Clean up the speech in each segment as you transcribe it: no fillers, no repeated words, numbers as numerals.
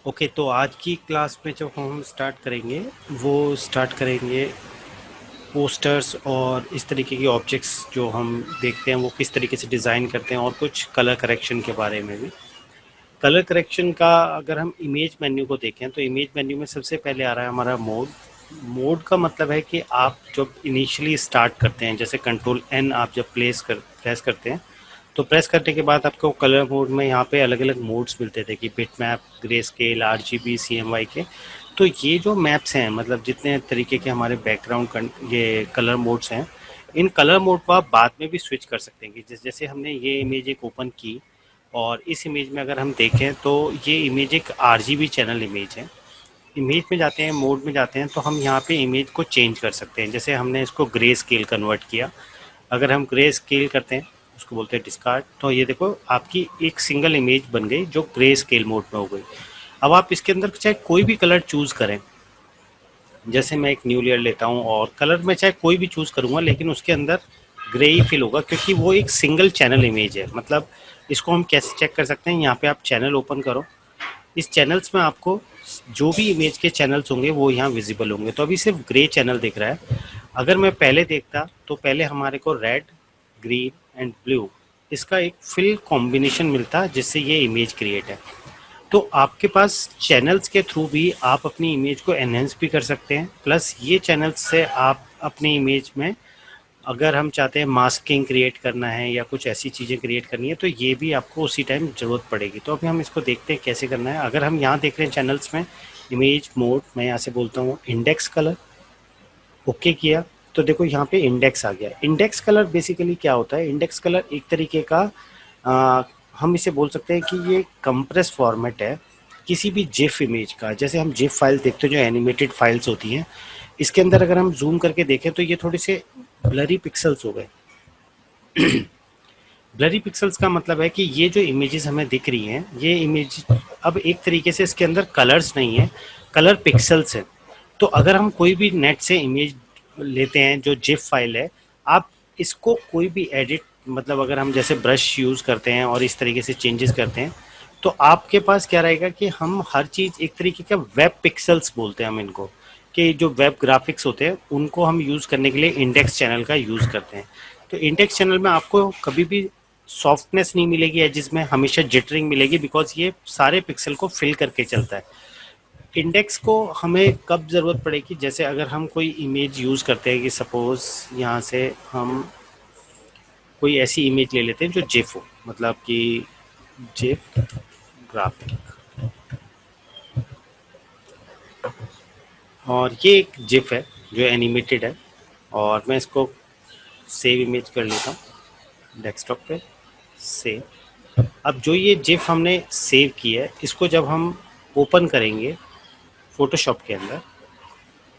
Okay, तो आज की क्लास में जो हम स्टार्ट करेंगे वो स्टार्ट करेंगे पोस्टर्स और इस तरीके की ऑब्जेक्ट्स जो हम देखते हैं वो किस तरीके से डिज़ाइन करते हैं, और कुछ कलर करेक्शन के बारे में भी। कलर करेक्शन का अगर हम इमेज मेन्यू को देखें तो इमेज मेन्यू में सबसे पहले आ रहा है हमारा मोड। मोड का मतलब है कि आप जब इनिशियली स्टार्ट करते हैं, जैसे कंट्रोल एन आप जब प्रेस करते हैं, तो प्रेस करने के बाद आपको कलर मोड में यहाँ पे अलग अलग मोड्स मिलते थे कि bit map, grey scale, RGB, CMY के। तो ये जो मैप्स हैं, मतलब जितने तरीके के हमारे बैकग्राउंड ये कलर मोड्स हैं, इन कलर मोड को आप बाद में भी स्विच कर सकते हैं कि जैसे हमने ये इमेज एक ओपन की, और इस इमेज में अगर हम देखें तो ये इमेज एक RGB चैनल इमेज है। इमेज में जाते हैं, मोड में जाते हैं, तो हम यहाँ पे इमेज को चेंज कर सकते हैं। जैसे हमने इसको ग्रे स्केल कन्वर्ट किया, अगर हम ग्रे स्केल करते हैं, उसको बोलते हैं डिस्कार्ड, तो ये देखो आपकी एक सिंगल इमेज बन गई जो ग्रे स्केल मोड में हो गई। अब आप इसके अंदर चाहे कोई भी कलर चूज़ करें, जैसे मैं एक न्यू लेयर लेता हूँ और कलर में चाहे कोई भी चूज़ करूँगा, लेकिन उसके अंदर ग्रे ही फिल होगा क्योंकि वो एक सिंगल चैनल इमेज है। मतलब इसको हम कैसे चेक कर सकते हैं, यहाँ पे आप चैनल ओपन करो, इस चैनल्स में आपको जो भी इमेज के चैनल्स होंगे वो यहाँ विजिबल होंगे। तो अभी सिर्फ ग्रे चैनल दिख रहा है। अगर मैं पहले देखता तो पहले हमारे को रेड, ग्रीन एंड ब्लू, इसका एक फिल कॉम्बिनेशन मिलता जिससे ये इमेज क्रिएट है। तो आपके पास चैनल्स के थ्रू भी आप अपनी इमेज को एनहेंस भी कर सकते हैं, प्लस ये चैनल्स से आप अपनी इमेज में अगर हम चाहते हैं मास्किंग क्रिएट करना है या कुछ ऐसी चीज़ें क्रिएट करनी है तो ये भी आपको उसी टाइम ज़रूरत पड़ेगी। तो अभी हम इसको देखते हैं कैसे करना है। अगर हम यहाँ देख रहे हैं चैनल्स में इमेज मोड, मैं यहाँ से बोलता हूँ इंडेक्स कलर, ओके किया, तो देखो यहाँ पे इंडेक्स आ गया। इंडेक्स कलर बेसिकली क्या होता है? इंडेक्स कलर एक तरीके का आ, हम इसे बोल सकते हैं कि ये कंप्रेस फॉर्मेट है किसी भी जिफ इमेज का। जैसे हम जिफ फाइल देखते हैं जो एनिमेटेड फाइल्स होती हैं, इसके अंदर अगर हम जूम करके देखें तो ये थोड़े से ब्लरी पिक्सल्स हो गए। ब्लरी पिक्सल्स का मतलब है कि ये जो इमेजेस हमें दिख रही हैं, ये इमेज अब एक तरीके से इसके अंदर कलर्स नहीं है, कलर पिक्सल्स हैं। तो अगर हम कोई भी नेट से इमेज लेते हैं जो जिफ फाइल है, आप इसको कोई भी एडिट, मतलब अगर हम जैसे ब्रश यूज़ करते हैं और इस तरीके से चेंजेस करते हैं, तो आपके पास क्या रहेगा कि हम हर चीज़ एक तरीके का वेब पिक्सल्स बोलते हैं हम इनको, कि जो वेब ग्राफिक्स होते हैं उनको हम यूज़ करने के लिए इंडेक्स चैनल का यूज़ करते हैं। तो इंडेक्स चैनल में आपको कभी भी सॉफ्टनेस नहीं मिलेगी एजेस में, हमेशा जिटरिंग मिलेगी, बिकॉज ये सारे पिक्सल को फिल करके चलता है। इंडेक्स को हमें कब ज़रूरत पड़ेगी? जैसे अगर हम कोई इमेज यूज़ करते हैं कि सपोज़ यहाँ से हम कोई ऐसी इमेज ले लेते हैं जो जिफ हो, मतलब कि जिफ ग्राफिक, और ये एक जिफ है जो एनिमेटेड है, और मैं इसको सेव इमेज कर लेता हूँ डेस्कटॉप पे। सेव। अब जो ये जिफ हमने सेव की है, इसको जब हम ओपन करेंगे फोटोशॉप के अंदर,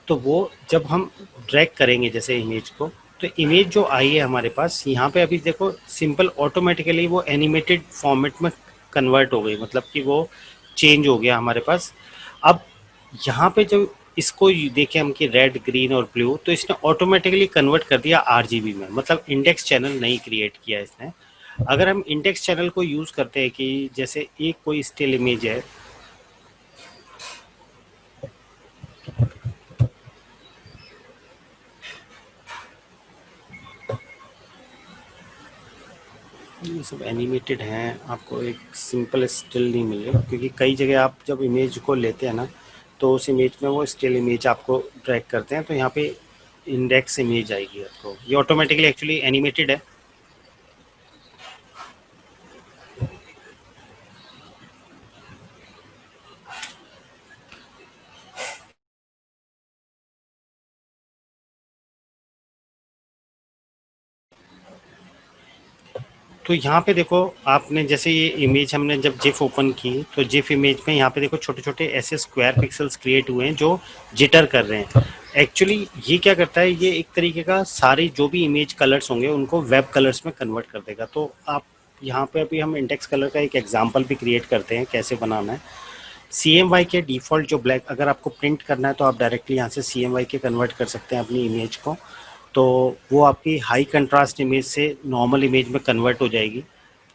तो वो जब हम ड्रैग करेंगे जैसे इमेज को, तो इमेज जो आई है हमारे पास यहाँ पे, अभी देखो सिंपल ऑटोमेटिकली वो एनिमेटेड फॉर्मेट में कन्वर्ट हो गई, मतलब कि वो चेंज हो गया हमारे पास। अब यहाँ पे जब इसको देखें हम कि रेड, ग्रीन और ब्लू, तो इसने ऑटोमेटिकली कन्वर्ट कर दिया RGB में, मतलब इंडेक्स चैनल नहीं क्रिएट किया इसने। अगर हम इंडेक्स चैनल को यूज़ करते हैं कि जैसे एक कोई स्टिल इमेज है, ये सब एनिमेटेड हैं, आपको एक सिंपल स्टिल नहीं मिलेगा, क्योंकि कई जगह आप जब इमेज को लेते हैं ना, तो उस इमेज में वो स्टिल इमेज आपको ड्रैग करते हैं, तो यहाँ पे इंडेक्स इमेज आएगी आपको। ये ऑटोमेटिकली एक्चुअली एनिमेटेड है। तो यहाँ पे देखो, आपने जैसे ये इमेज हमने जब जिफ ओपन की, तो जिफ इमेज में यहाँ पे देखो छोटे छोटे ऐसे स्क्वायर पिक्सल्स क्रिएट हुए हैं जो जिटर कर रहे हैं। एक्चुअली ये क्या करता है, ये एक तरीके का सारी जो भी इमेज कलर्स होंगे उनको वेब कलर्स में कन्वर्ट कर देगा। तो आप यहाँ पे अभी हम इंडेक्स कलर का एक एग्जाम्पल भी क्रिएट करते हैं कैसे बनाना है। CMY के डिफ़ॉल्ट जो ब्लैक, अगर आपको प्रिंट करना है तो आप डायरेक्टली यहाँ से CMY के कन्वर्ट कर सकते हैं अपनी इमेज को, तो वो आपकी हाई कंट्रास्ट इमेज से नॉर्मल इमेज में कन्वर्ट हो जाएगी।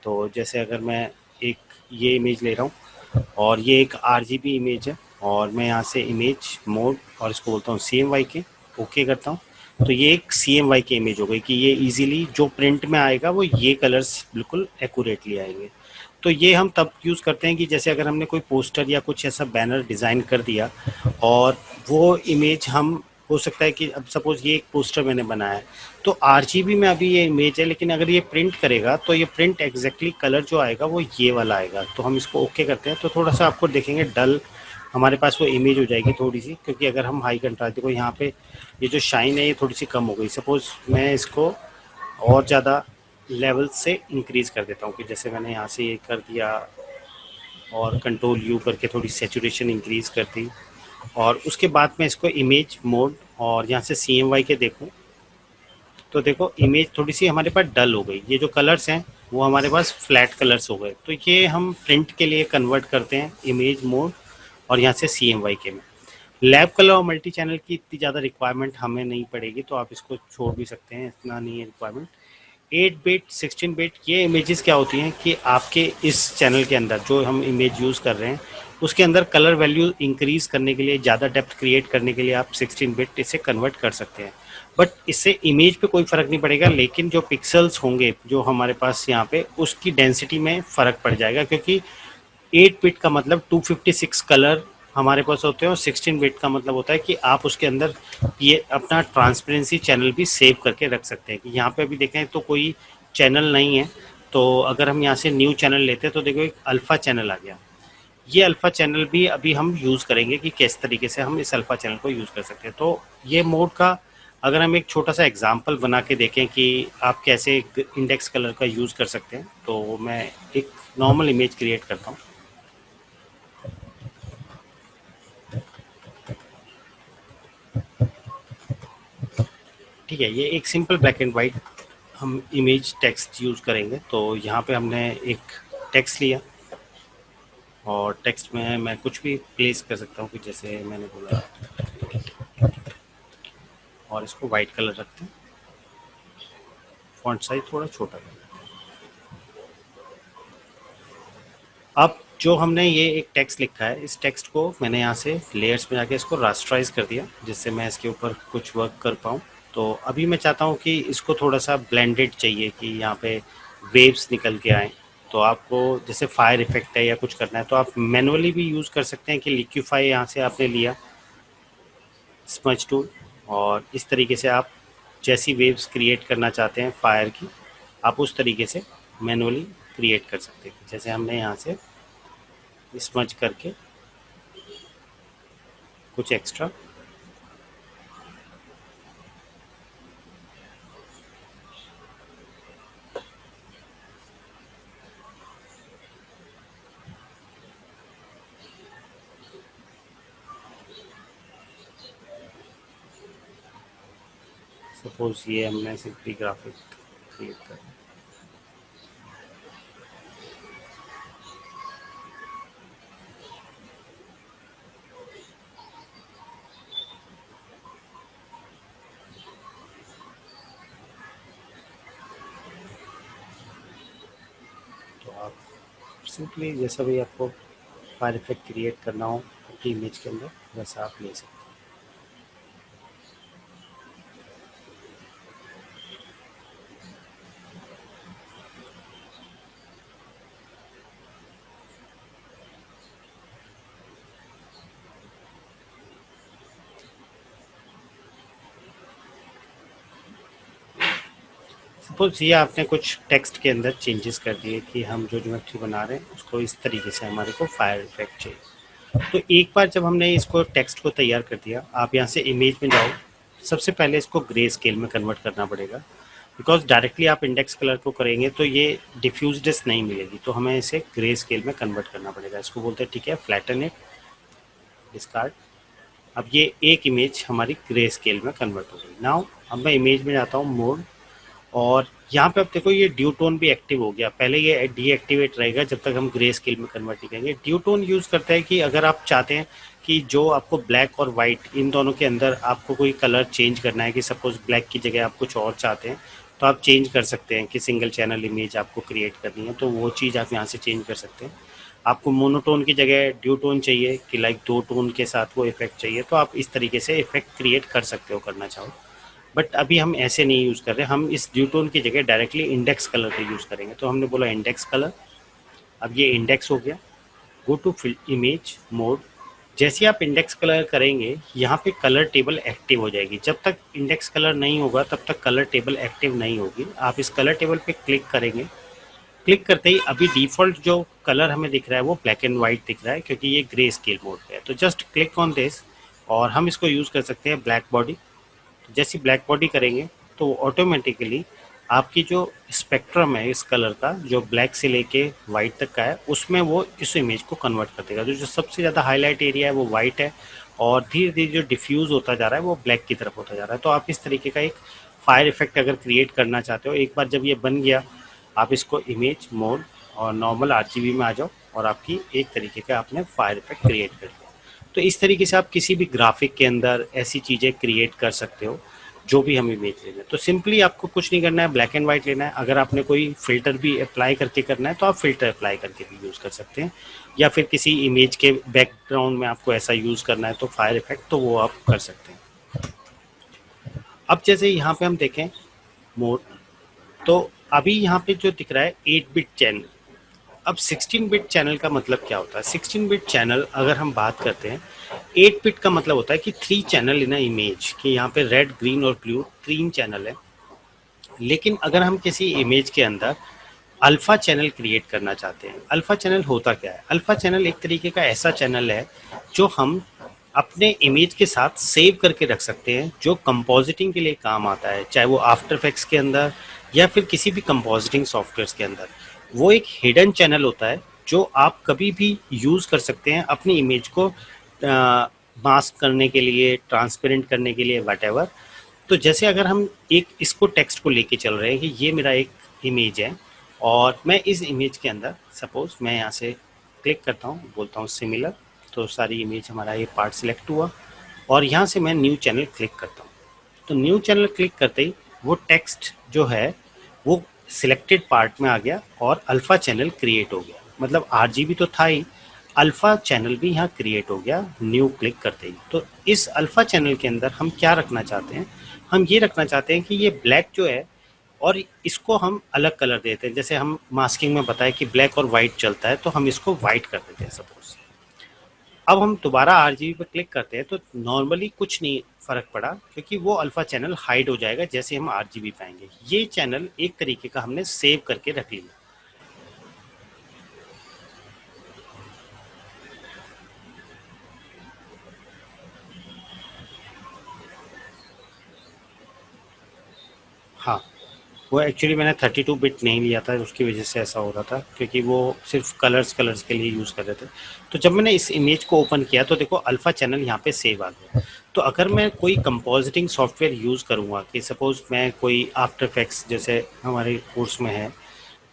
तो जैसे अगर मैं एक ये इमेज ले रहा हूँ, और ये एक RGB इमेज है, और मैं यहाँ से इमेज मोड और इसको बोलता हूँ CMYK, ओके करता हूँ। तो ये एक CMYK इमेज हो गई कि ये इजीली जो प्रिंट में आएगा वो ये कलर्स बिल्कुल एक्यूरेटली आएंगे। तो ये हम तब यूज़ करते हैं कि जैसे अगर हमने कोई पोस्टर या कुछ ऐसा बैनर डिज़ाइन कर दिया और वो इमेज हम, हो सकता है कि अब सपोज ये एक पोस्टर मैंने बनाया है तो RGB में अभी ये इमेज है, लेकिन अगर ये प्रिंट करेगा तो ये प्रिंट एग्जैक्टली कलर जो आएगा वो ये वाला आएगा। तो हम इसको ओके करते हैं तो थोड़ा सा आपको देखेंगे डल हमारे पास वो इमेज हो जाएगी थोड़ी सी, क्योंकि अगर हम हाई कंट्रास्ट, देखो यहाँ पे ये जो शाइन है ये थोड़ी सी कम हो गई। सपोज मैं इसको और ज़्यादा लेवल से इंक्रीज़ कर देता हूँ कि जैसे मैंने यहाँ से ये कर दिया और कंट्रोल U करके थोड़ी सेचुरेशन इंक्रीज़ कर दी, और उसके बाद मैं इसको इमेज मोड और यहाँ से CMYK देखूँ तो देखो इमेज थोड़ी सी हमारे पास डल हो गई। ये जो कलर्स हैं वो हमारे पास फ्लैट कलर्स हो गए। तो ये हम प्रिंट के लिए कन्वर्ट करते हैं इमेज मोड और यहाँ से CMYK में। लैब कलर और मल्टी चैनल की इतनी ज़्यादा रिक्वायरमेंट हमें नहीं पड़ेगी, तो आप इसको छोड़ भी सकते हैं, इतना नहीं है रिक्वायरमेंट। 8 बिट 16 बिट ये इमेजेस क्या होती हैं कि आपके इस चैनल के अंदर जो हम इमेज यूज़ कर रहे हैं उसके अंदर कलर वैल्यू इंक्रीज़ करने के लिए, ज़्यादा डेप्थ क्रिएट करने के लिए आप 16 बिट इसे कन्वर्ट कर सकते हैं। बट इससे इमेज पे कोई फ़र्क नहीं पड़ेगा, लेकिन जो पिक्सल्स होंगे जो हमारे पास यहाँ पे उसकी डेंसिटी में फ़र्क पड़ जाएगा, क्योंकि 8 बिट का मतलब 256 कलर हमारे पास होते हैं और 16 बिट का मतलब होता है कि आप उसके अंदर ये अपना ट्रांसपेरेंसी चैनल भी सेव करके रख सकते हैं। कि यहाँ पे अभी देखें तो कोई चैनल नहीं है, तो अगर हम यहाँ से न्यू चैनल लेते हैं तो देखो एक अल्फ़ा चैनल आ गया। ये अल्फ़ा चैनल भी अभी हम यूज़ करेंगे कि किस तरीके से हम इस अल्फ़ा चैनल को यूज़ कर सकते हैं। तो ये मोड का अगर हम एक छोटा सा एग्जांपल बना के देखें कि आप कैसे इंडेक्स कलर का यूज़ कर सकते हैं, तो मैं एक नॉर्मल इमेज क्रिएट करता हूँ। ठीक है, ये एक सिंपल ब्लैक एंड वाइट हम इमेज टेक्स्ट यूज़ करेंगे। तो यहाँ पे हमने एक टेक्स्ट लिया और टेक्स्ट में मैं कुछ भी प्लेस कर सकता हूँ कि जैसे मैंने बोला, और इसको वाइट कलर रखते हैं, फॉन्ट साइज थोड़ा छोटा कर। अब जो हमने ये एक टेक्स्ट लिखा है, इस टेक्स्ट को मैंने यहाँ से लेयर्स में जाके इसको रास्टराइज कर दिया जिससे मैं इसके ऊपर कुछ वर्क कर पाऊँ। तो अभी मैं चाहता हूँ कि इसको थोड़ा सा ब्लेंडेड चाहिए कि यहाँ पे वेव्स निकल के आएँ। तो आपको जैसे फायर इफेक्ट है या कुछ करना है तो आप मैनुअली भी यूज़ कर सकते हैं कि लिक्विफाई यहाँ से आपने लिया स्मज टूल, और इस तरीके से आप जैसी वेव्स क्रिएट करना चाहते हैं फायर की, आप उस तरीके से मैनुअली क्रिएट कर सकते हैं। जैसे हमने यहाँ से स्मज करके कुछ एक्स्ट्रा, सपोज ये हमने सिंपली ग्राफिक क्रिएट कर, तो आप सिंपली जैसा भी आपको फायर इफेक्ट क्रिएट करना हो अपनी इमेज के अंदर वैसा आप ले सकते हैं। सपोज ये आपने कुछ टेक्स्ट के अंदर चेंजेस कर दिए कि हम जो ज्योमेट्री बना रहे हैं उसको इस तरीके से हमारे को फायर इफेक्ट चाहिए। तो एक बार जब हमने इसको टेक्स्ट को तैयार कर दिया, आप यहाँ से इमेज में जाओ, सबसे पहले इसको ग्रे स्केल में कन्वर्ट करना पड़ेगा, बिकॉज डायरेक्टली आप इंडेक्स कलर को करेंगे तो ये डिफ्यूजनेस नहीं मिलेगी। तो हमें इसे ग्रे स्केल में कन्वर्ट करना पड़ेगा। इसको बोलते हैं ठीक है फ्लैटन इट, डिस्कार्ड। अब ये एक इमेज हमारी ग्रे स्केल में कन्वर्ट हो गई। नाउ अब मैं इमेज में जाता हूँ मोड, और यहाँ पे अब देखो ये ड्यू टोन भी एक्टिव हो गया। पहले ये डीएक्टिवेट रहेगा जब तक हम ग्रे स्केल में कन्वर्ट नहीं करेंगे। ड्यू टोन यूज़ करता है कि अगर आप चाहते हैं कि जो आपको ब्लैक और वाइट इन दोनों के अंदर आपको कोई कलर चेंज करना है, कि सपोज ब्लैक की जगह आप कुछ और चाहते हैं तो आप चेंज कर सकते हैं कि सिंगल चैनल इमेज आपको क्रिएट करनी है तो वो चीज़ आप यहाँ से चेंज कर सकते हैं। आपको मोनोटोन की जगह ड्यू टोन चाहिए कि लाइक 2 टोन के साथ वो इफेक्ट चाहिए, तो आप इस तरीके से इफेक्ट क्रिएट कर सकते हो करना चाहो। बट अभी हम ऐसे नहीं यूज़ कर रहे, हम इस ड्यू टोन की जगह डायरेक्टली इंडेक्स कलर का यूज़ करेंगे। तो हमने बोला इंडेक्स कलर, अब ये इंडेक्स हो गया। Go to image mode. जैसे ही आप इंडेक्स कलर करेंगे, यहाँ पे कलर टेबल एक्टिव हो जाएगी। जब तक इंडेक्स कलर नहीं होगा तब तक कलर टेबल एक्टिव नहीं होगी। आप इस कलर टेबल पे क्लिक करेंगे, क्लिक करते ही अभी डिफ़ॉल्ट जो कलर हमें दिख रहा है वो ब्लैक एंड वाइट दिख रहा है, क्योंकि ये ग्रे स्केल मोड पे है। तो जस्ट क्लिक ऑन दिस और हम इसको यूज़ कर सकते हैं ब्लैक बॉडी। जैसी ब्लैक बॉडी करेंगे तो ऑटोमेटिकली आपकी जो स्पेक्ट्रम है इस कलर का, जो ब्लैक से लेके वाइट तक का है, उसमें वो इस इमेज को कन्वर्ट कर देगा। जो सबसे ज़्यादा हाईलाइट एरिया है वो वाइट है, और धीरे धीरे जो डिफ्यूज़ होता जा रहा है वो ब्लैक की तरफ होता जा रहा है। तो आप इस तरीके का एक फायर इफेक्ट अगर क्रिएट करना चाहते हो, एक बार जब ये बन गया, आप इसको इमेज मोड और नॉर्मल RGB में आ जाओ, और आपकी एक तरीके का आपने फायर इफेक्ट क्रिएट कर दिया। तो इस तरीके से आप किसी भी ग्राफिक के अंदर ऐसी चीज़ें क्रिएट कर सकते हो, जो भी हम इमेज लेना है। तो सिंपली आपको कुछ नहीं करना है, ब्लैक एंड वाइट लेना है। अगर आपने कोई फ़िल्टर भी अप्लाई करके करना है तो आप फ़िल्टर अप्लाई करके भी यूज़ कर सकते हैं, या फिर किसी इमेज के बैकग्राउंड में आपको ऐसा यूज़ करना है तो फायर इफेक्ट, तो वो आप कर सकते हैं। अब जैसे यहाँ पे हम देखें मोड, तो अभी यहाँ पे जो दिख रहा है 8 बिट चैनल। अब 16 बिट चैनल का मतलब क्या होता है? 16 बिट चैनल अगर हम बात करते हैं, 8 बिट का मतलब होता है कि 3 चैनल इन अ इमेज, कि यहाँ पे रेड, ग्रीन और ब्लू 3 चैनल है। लेकिन अगर हम किसी इमेज के अंदर अल्फा चैनल क्रिएट करना चाहते हैं, अल्फा चैनल होता क्या है? अल्फा चैनल एक तरीके का ऐसा चैनल है जो हम अपने इमेज के साथ सेव करके रख सकते हैं, जो कंपोजिटिंग के लिए काम आता है, चाहे वो आफ्टर इफेक्ट्स के अंदर या फिर किसी भी कंपोजिटिंग सॉफ्टवेयर के अंदर। वो एक हिडन चैनल होता है जो आप कभी भी यूज़ कर सकते हैं अपनी इमेज को मास्क करने के लिए, ट्रांसपेरेंट करने के लिए, वट। तो जैसे अगर हम एक इसको टेक्स्ट को लेके चल रहे हैं कि ये मेरा एक इमेज है, और मैं इस इमेज के अंदर सपोज मैं यहाँ से क्लिक करता हूँ, बोलता हूँ सिमिलर, तो सारी इमेज हमारा ये पार्ट सिलेक्ट हुआ, और यहाँ से मैं न्यू चैनल क्लिक करता हूँ। तो न्यू चैनल क्लिक करते ही वो टेक्स्ट जो है वो सिलेक्टेड पार्ट में आ गया और अल्फ़ा चैनल क्रिएट हो गया। मतलब RGB तो था ही, अल्फ़ा चैनल भी यहाँ क्रिएट हो गया न्यू क्लिक करते ही। तो इस अल्फ़ा चैनल के अंदर हम क्या रखना चाहते हैं? हम ये रखना चाहते हैं कि ये ब्लैक जो है, और इसको हम अलग कलर देते हैं। जैसे हम मास्किंग में बताया कि ब्लैक और वाइट चलता है, तो हम इसको वाइट कर देते हैं सपोज। अब हम दोबारा RGB पर क्लिक करते हैं तो नॉर्मली कुछ नहीं फ़र्क पड़ा, क्योंकि वो अल्फ़ा चैनल हाइड हो जाएगा जैसे हम RGB पाएंगे। ये चैनल एक तरीके का हमने सेव करके रख लिया। हाँ, वो एक्चुअली मैंने 32 बिट नहीं लिया था, उसकी वजह से ऐसा हो रहा था, क्योंकि वो सिर्फ कलर्स के लिए यूज़ कर रहे थे। तो जब मैंने इस इमेज को ओपन किया तो देखो अल्फ़ा चैनल यहाँ पे सेव आ गया। तो अगर मैं कोई कंपोजिटिंग सॉफ्टवेयर यूज़ करूँगा, कि सपोज़ मैं कोई आफ्टर इफेक्ट्स जैसे हमारे कोर्स में है,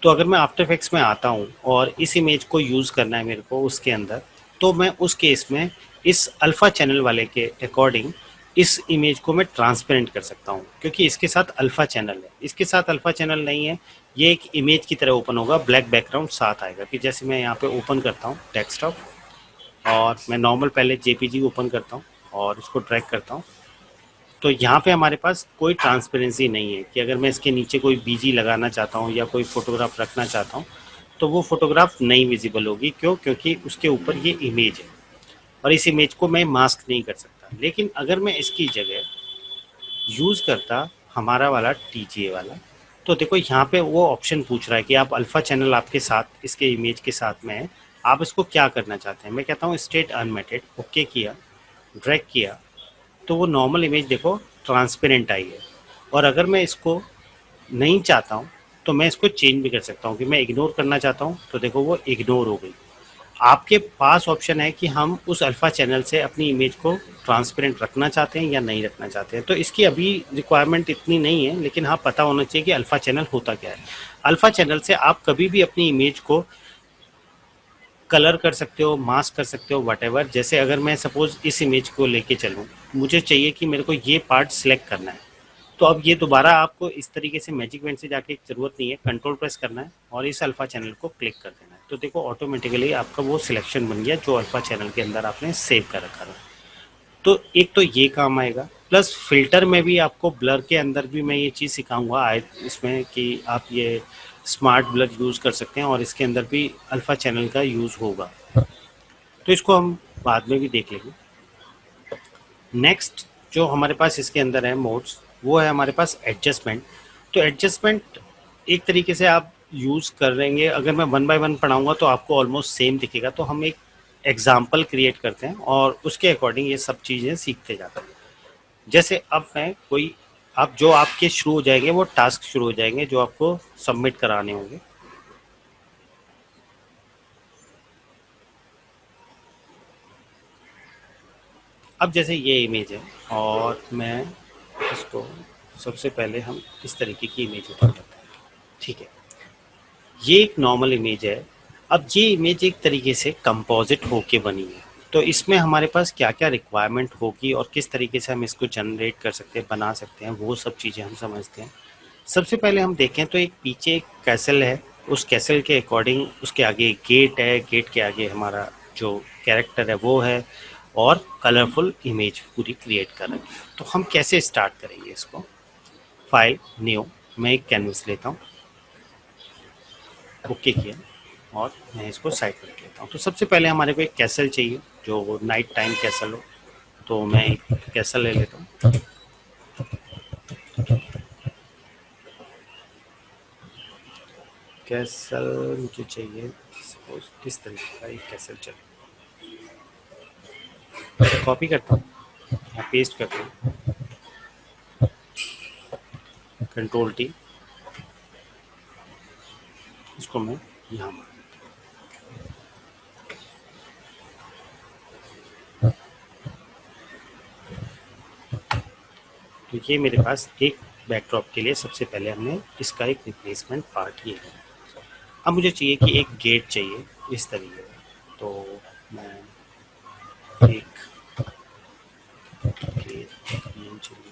तो अगर मैं आफ्टर इफेक्ट्स में आता हूँ और इस इमेज को यूज़ करना है मेरे को उसके अंदर, तो मैं उस केस में इस अल्फ़ा चैनल वाले के अकॉर्डिंग इस इमेज को मैं ट्रांसपेरेंट कर सकता हूँ, क्योंकि इसके साथ अल्फ़ा चैनल है। इसके साथ अल्फ़ा चैनल नहीं है, ये एक इमेज की तरह ओपन होगा, ब्लैक बैकग्राउंड साथ आएगा। कि जैसे मैं यहाँ पे ओपन करता हूँ डेस्कटॉप, और मैं नॉर्मल पहले JPG ओपन करता हूँ और इसको ड्रैग करता हूँ, तो यहाँ पे हमारे पास कोई ट्रांसपेरेंसी नहीं है। कि अगर मैं इसके नीचे कोई BG लगाना चाहता हूँ या कोई फ़ोटोग्राफ रखना चाहता हूँ, तो वो फ़ोटोग्राफ नहीं विजिबल होगी। क्यों? क्योंकि उसके ऊपर ये इमेज है, और इस इमेज को मैं मास्क नहीं कर सकता। लेकिन अगर मैं इसकी जगह यूज़ करता हमारा वाला TGA वाला, तो देखो यहाँ पे वो ऑप्शन पूछ रहा है कि आप अल्फ़ा चैनल आपके साथ इसके इमेज के साथ में है, आप इसको क्या करना चाहते हैं। मैं कहता हूँ स्टेट अनमेटेड, ओके किया, ड्रैग किया, तो वो नॉर्मल इमेज देखो ट्रांसपेरेंट आई है। और अगर मैं इसको नहीं चाहता हूँ तो मैं इसको चेंज भी कर सकता हूँ, कि मैं इग्नोर करना चाहता हूँ तो देखो वो इग्नोर हो गई। आपके पास ऑप्शन है कि हम उस अल्फ़ा चैनल से अपनी इमेज को ट्रांसपेरेंट रखना चाहते हैं या नहीं रखना चाहते हैं। तो इसकी अभी रिक्वायरमेंट इतनी नहीं है, लेकिन हाँ पता होना चाहिए कि अल्फ़ा चैनल होता क्या है। अल्फ़ा चैनल से आप कभी भी अपनी इमेज को कलर कर सकते हो, मास्क कर सकते हो, वट। जैसे अगर मैं सपोज इस इमेज को लेके चलूँ, मुझे चाहिए कि मेरे को ये पार्ट सिलेक्ट करना है, तो अब ये दोबारा आपको इस तरीके से मैजिक वेंट से जाके ज़रूरत नहीं है, कंट्रोल प्रेस करना है और इस अल्फ़ा चैनल को क्लिक कर देना है। तो देखो ऑटोमेटिकली आपका वो सिलेक्शन बन गया जो अल्फ़ा चैनल के अंदर आपने सेव कर रखा था। तो एक तो ये काम आएगा, प्लस फ़िल्टर में भी आपको ब्लर के अंदर भी मैं ये चीज़ सिखाऊंगा आए इसमें कि आप ये स्मार्ट ब्लर यूज़ कर सकते हैं और इसके अंदर भी अल्फ़ा चैनल का यूज़ होगा। तो इसको हम बाद में भी देख लेंगे। नेक्स्ट जो हमारे पास इसके अंदर है मोड्स, वो है हमारे पास एडजस्टमेंट। तो एडजस्टमेंट एक तरीके से आप यूज़ कर रहेंगे, अगर मैं वन बाय वन पढ़ाऊंगा तो आपको ऑलमोस्ट सेम दिखेगा। तो हम एक एग्जाम्पल क्रिएट करते हैं और उसके अकॉर्डिंग ये सब चीज़ें सीखते जाते हैं। जैसे अब मैं कोई, अब जो आपके शुरू हो जाएंगे वो टास्क शुरू हो जाएंगे जो आपको सबमिट कराने होंगे। अब जैसे ये इमेज है और मैं इसको, सबसे पहले हम इस तरीके की इमेज उठा लेते हैं। ठीक है, ये एक नॉर्मल इमेज है। अब ये इमेज एक तरीके से कंपोजिट होके बनी है, तो इसमें हमारे पास क्या क्या रिक्वायरमेंट होगी और किस तरीके से हम इसको जनरेट कर सकते हैं, बना सकते हैं, वो सब चीज़ें हम समझते हैं। सबसे पहले हम देखें तो एक पीछे एक कैसल है, उस कैसल के अकॉर्डिंग उसके आगे एक गेट है, गेट के आगे हमारा जो कैरेक्टर है वो है, और कलरफुल इमेज पूरी क्रिएट कर रखी है। तो हम कैसे स्टार्ट करेंगे इसको? फाइल, न्यू, मैं एक कैनवस लेता हूँ, ओके किया और मैं इसको साइड में रख लेता हूँ। तो सबसे पहले हमारे को एक कैसल चाहिए जो नाइट टाइम कैसल हो, तो मैं एक कैसल ले लेता हूँ। कैसल मुझे चाहिए, सपोज किस तरीके का एक कैसल चाहिए, कॉपी करता हूँ या पेस्ट करता हूँ, कंट्रोल टी, इसको मैं यहाँ मार, तो ये मेरे पास एक बैकड्रॉप के लिए सबसे पहले हमने इसका एक रिप्लेसमेंट पार्ट ये है। अब मुझे चाहिए कि एक गेट चाहिए इस तरीके का, तो मैं एक गेट चाहिए,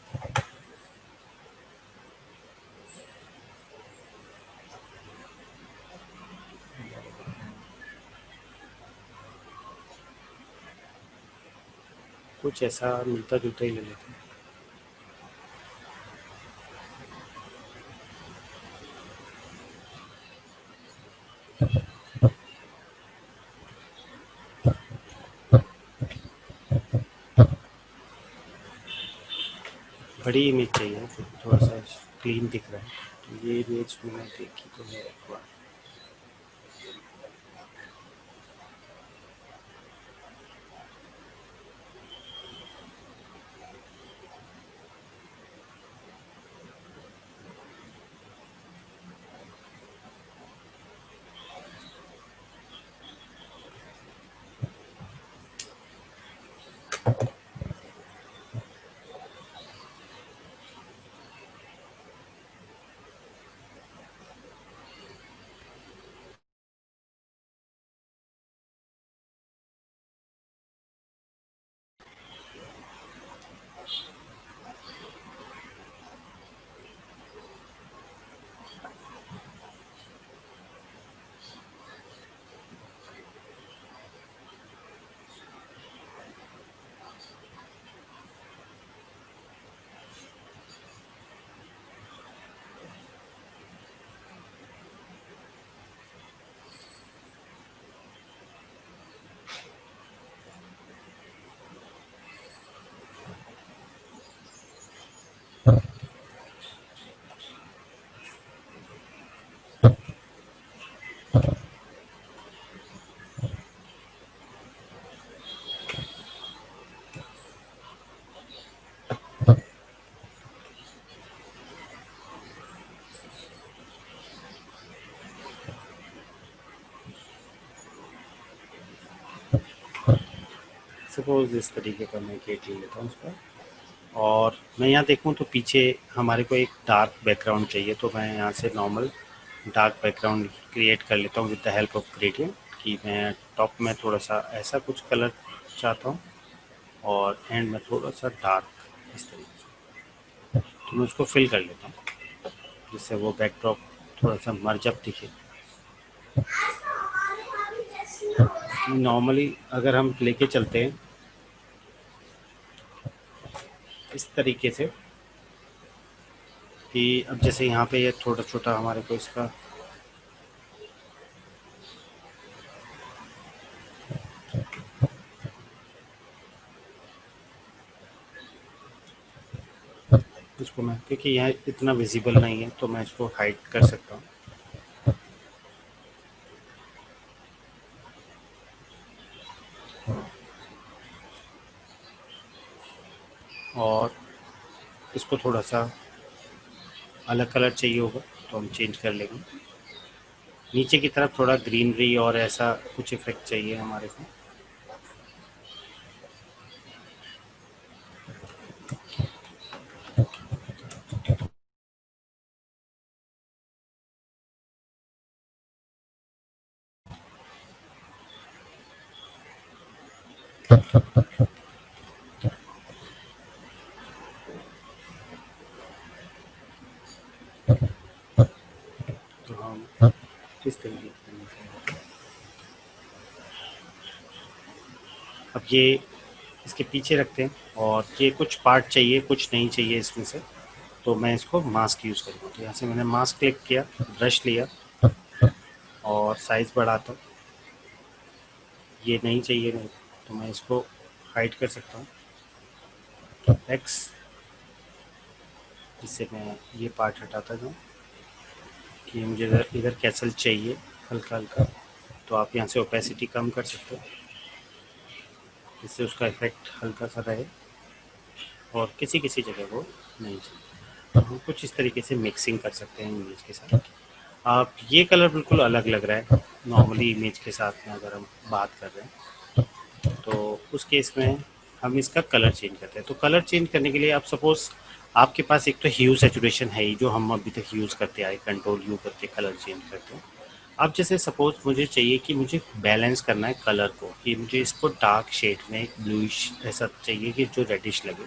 कुछ ऐसा मिलता जुलता ही ले लेते हैं। बड़ी इमेज चाहिए, फिर थोड़ा सा क्लीन दिख रहा है, तो ये इमेज मैंने देखी तो है एक बार। सपोज इस तरीके का मैं गेट ले लेता हूँ उस पर, और मैं यहाँ देखूँ तो पीछे हमारे को एक डार्क बैकग्राउंड चाहिए, तो मैं यहाँ से नॉर्मल डार्क बैकग्राउंड क्रिएट कर लेता हूँ with the help of gradient, कि मैं टॉप में थोड़ा सा ऐसा कुछ कलर चाहता हूँ और एंड में थोड़ा सा डार्क इस तरीके से। तो मैं उसको फिल कर लेता हूँ जिससे वो बैकड्रॉप थोड़ा सा मर्जअप दिखे। नॉर्मली अगर हम लेके चलते हैं इस तरीके से कि अब जैसे यहाँ पे ये छोटा छोटा हमारे को इसका इसको मैं, क्योंकि यहाँ इतना विजिबल नहीं है तो मैं इसको हाइड कर सकता हूँ। और इसको थोड़ा सा अलग कलर चाहिए होगा तो हम चेंज कर लेंगे। नीचे की तरफ थोड़ा ग्रीनरी और ऐसा कुछ इफेक्ट चाहिए हमारे को। तो हम किस तरीके से, अब ये इसके पीछे रखते हैं और ये कुछ पार्ट चाहिए कुछ नहीं चाहिए इसमें से, तो मैं इसको मास्क यूज़ करूँगा। तो यहाँ से मैंने मास्क क्लिक किया, ब्रश लिया और साइज़ बढ़ाता हूँ। ये नहीं चाहिए नहीं तो मैं इसको हाइड कर सकता हूँ एक्स, जिससे मैं ये पार्ट हटाता जाऊँ कि मुझे इधर कैसल चाहिए हल्का हल्का। तो आप यहाँ से ओपेसिटी कम कर सकते हो जिससे उसका इफेक्ट हल्का सा रहे और किसी किसी जगह वो नहीं चाहिए। तो हम कुछ इस तरीके से मिक्सिंग कर सकते हैं इमेज के साथ। आप ये कलर बिल्कुल अलग लग रहा है नॉर्मली इमेज के साथ में अगर हम बात कर रहे हैं, तो उस केस में हम इसका कलर चेंज करते हैं। तो कलर चेंज करने के लिए आप सपोज आपके पास एक तो ह्यू सैचुरेशन है ही जो हम अभी तक यूज़ करते आए, कंट्रोल यू करके कलर चेंज करते हैं। अब जैसे सपोज मुझे चाहिए कि मुझे बैलेंस करना है कलर को, कि मुझे इसको डार्क शेड में ब्लूइश ऐसा चाहिए कि जो रेडिश लगे।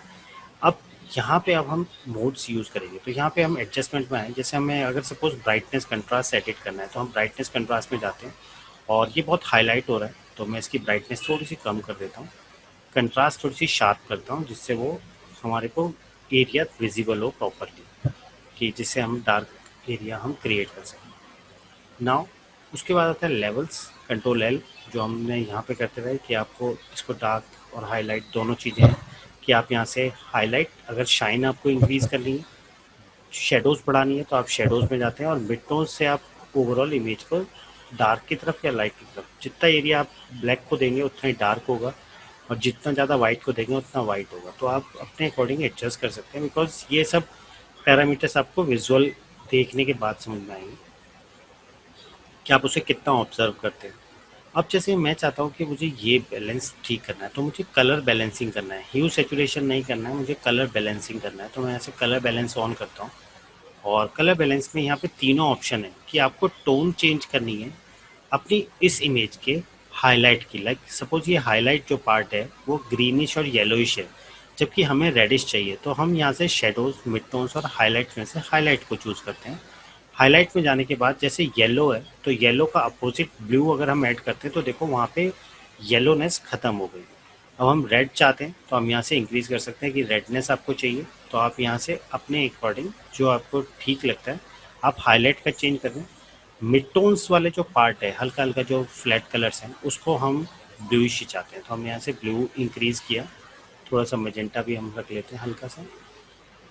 अब यहाँ पे अब हम मोड्स यूज़ करेंगे, तो यहाँ पे हम एडजस्टमेंट में आए। जैसे हमें अगर सपोज ब्राइटनेस कंट्रास्ट एडिट करना है तो हम ब्राइटनेस कंट्रास्ट में जाते हैं और ये बहुत हाईलाइट हो रहा है तो मैं इसकी ब्राइटनेस थोड़ी सी कम कर देता हूँ, कंट्रास्ट थोड़ी सी शार्प करता हूँ जिससे वो हमारे को एरिया विजिबल हो प्रॉपरली, कि जिससे हम डार्क एरिया हम क्रिएट कर सकें। नाउ उसके बाद आता है लेवल्स, कंट्रोल एल, जो हमने यहाँ पे करते रहे कि आपको इसको डार्क और हाईलाइट दोनों चीज़ें हैं कि आप यहाँ से हाईलाइट, अगर शाइन आपको इंक्रीज़ करनी है, शेडोज़ बढ़ानी है तो आप शेडोज़ में जाते हैं और मिड टोन से आप ओवरऑल इमेज को डार्क की तरफ या लाइट की तरफ, जितना एरिया आप ब्लैक को देंगे उतना ही डार्क होगा और जितना ज़्यादा वाइट को देंगे उतना वाइट होगा। तो आप अपने अकॉर्डिंग एडजस्ट कर सकते हैं बिकॉज ये सब पैरामीटर्स आपको विजुअल देखने के बाद समझ में आएंगे कि आप उसे कितना ऑब्जर्व करते हैं। अब जैसे मैं चाहता हूँ कि मुझे ये बैलेंस ठीक करना है तो मुझे कलर बैलेंसिंग करना है, ह्यू सैचुरेशन नहीं करना है, मुझे कलर बैलेंसिंग करना है। तो मैं ऐसे कलर बैलेंस ऑन करता हूँ और कलर बैलेंस में यहाँ पे तीनों ऑप्शन है कि आपको टोन चेंज करनी है अपनी इस इमेज के हाईलाइट की। लाइक सपोज ये हाईलाइट जो पार्ट है वो ग्रीनिश और येलोइश है जबकि हमें रेडिश चाहिए, तो हम यहाँ से शेडोज, मिड टोन्स और हाईलाइट्स में से हाईलाइट को चूज़ करते हैं। हाईलाइट में जाने के बाद जैसे येलो है तो येलो का अपोजिट ब्लू अगर हम ऐड करते हैं तो देखो वहाँ पे येलोनेस ख़त्म हो गई। अब हम रेड चाहते हैं तो हम यहाँ से इंक्रीज़ कर सकते हैं कि रेडनेस आपको चाहिए तो आप यहाँ से अपने अकॉर्डिंग जो आपको ठीक लगता है आप हाईलाइट का चेंज कर दें। मिड टोन्स वाले जो पार्ट है हल्का हल्का जो फ्लैट कलर्स हैं उसको हम ब्लूइश ही चाहते हैं तो हम यहाँ से ब्लू इंक्रीज़ किया, थोड़ा सा मेजेंटा भी हम रख लेते हैं हल्का सा,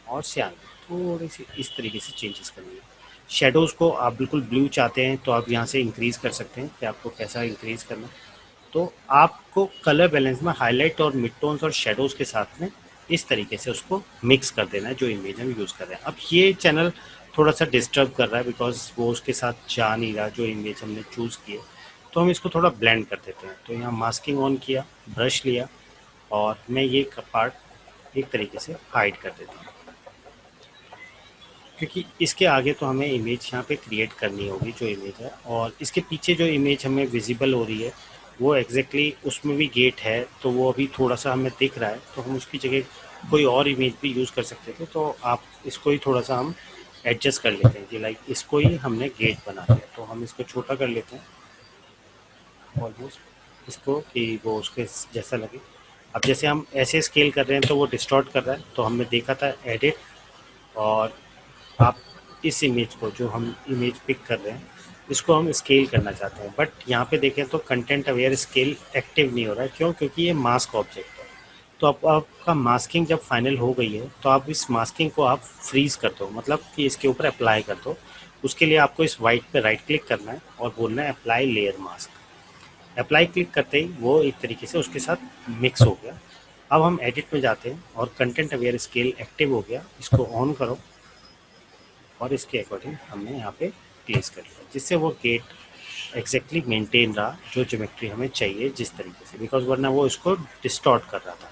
और सियान थोड़ी सी इस तरीके से चेंजेस करनी है। शेडोज़ को आप बिल्कुल ब्लू चाहते हैं तो आप यहाँ से इंक्रीज़ कर सकते हैं कि आपको कैसा इंक्रीज़ करना है। तो आपको कलर बैलेंस में हाईलाइट और मिड टोन्स और शेडोज़ के साथ में इस तरीके से उसको मिक्स कर देना है जो इमेज हम यूज़ कर रहे हैं। अब ये चैनल थोड़ा सा डिस्टर्ब कर रहा है बिकॉज वो उसके साथ जा नहीं रहा जो इमेज हमने चूज़ की है, तो हम इसको थोड़ा ब्लेंड कर देते हैं। तो यहाँ मास्किंग ऑन किया, ब्रश लिया और मैं ये पार्ट एक तरीके से हाइड कर देता हूँ क्योंकि इसके आगे तो हमें इमेज यहाँ पे क्रिएट करनी होगी जो इमेज है, और इसके पीछे जो इमेज हमें विजिबल हो रही है वो एग्जैक्टली उसमें भी गेट है तो वो अभी थोड़ा सा हमें दिख रहा है तो हम उसकी जगह कोई और इमेज भी यूज़ कर सकते थे, तो आप इसको ही थोड़ा सा हम एडजस्ट कर लेते हैं कि लाइक इसको ही हमने गेट बना दिया, तो हम इसको छोटा कर लेते हैं ऑलमोस्ट इसको, कि वो उसके जैसा लगे। अब जैसे हम ऐसे स्केल कर रहे हैं तो वो डिस्टॉर्ट कर रहा है, तो हमने देखा था एडिट, और आप इस इमेज को, जो हम इमेज पिक कर रहे हैं, इसको हम स्केल करना चाहते हैं, बट यहाँ पे देखें तो कंटेंट अवेयर स्केल एक्टिव नहीं हो रहा है। क्यों? क्योंकि ये मास्क ऑब्जेक्ट है। तो अब आपका मास्किंग जब फाइनल हो गई है तो आप इस मास्किंग को आप फ्रीज कर दो, मतलब कि इसके ऊपर अप्लाई कर दो। उसके लिए आपको इस वाइट पे राइट क्लिक करना है और बोलना है apply layer mask. Apply click करते ही वो एक तरीके से उसके साथ मिक्स हो गया। अब हम एडिट में जाते हैं और कंटेंट अवेयर स्केल एक्टिव हो गया, इसको ऑन करो और इसके अकॉर्डिंग हमने यहाँ पे प्लेस कर लिया, जिससे वो गेट एग्जैक्टली मेंटेन रहा जो ज्योमेट्री हमें चाहिए जिस तरीके से, बिकॉज वरना वो इसको डिस्टॉर्ट कर रहा था।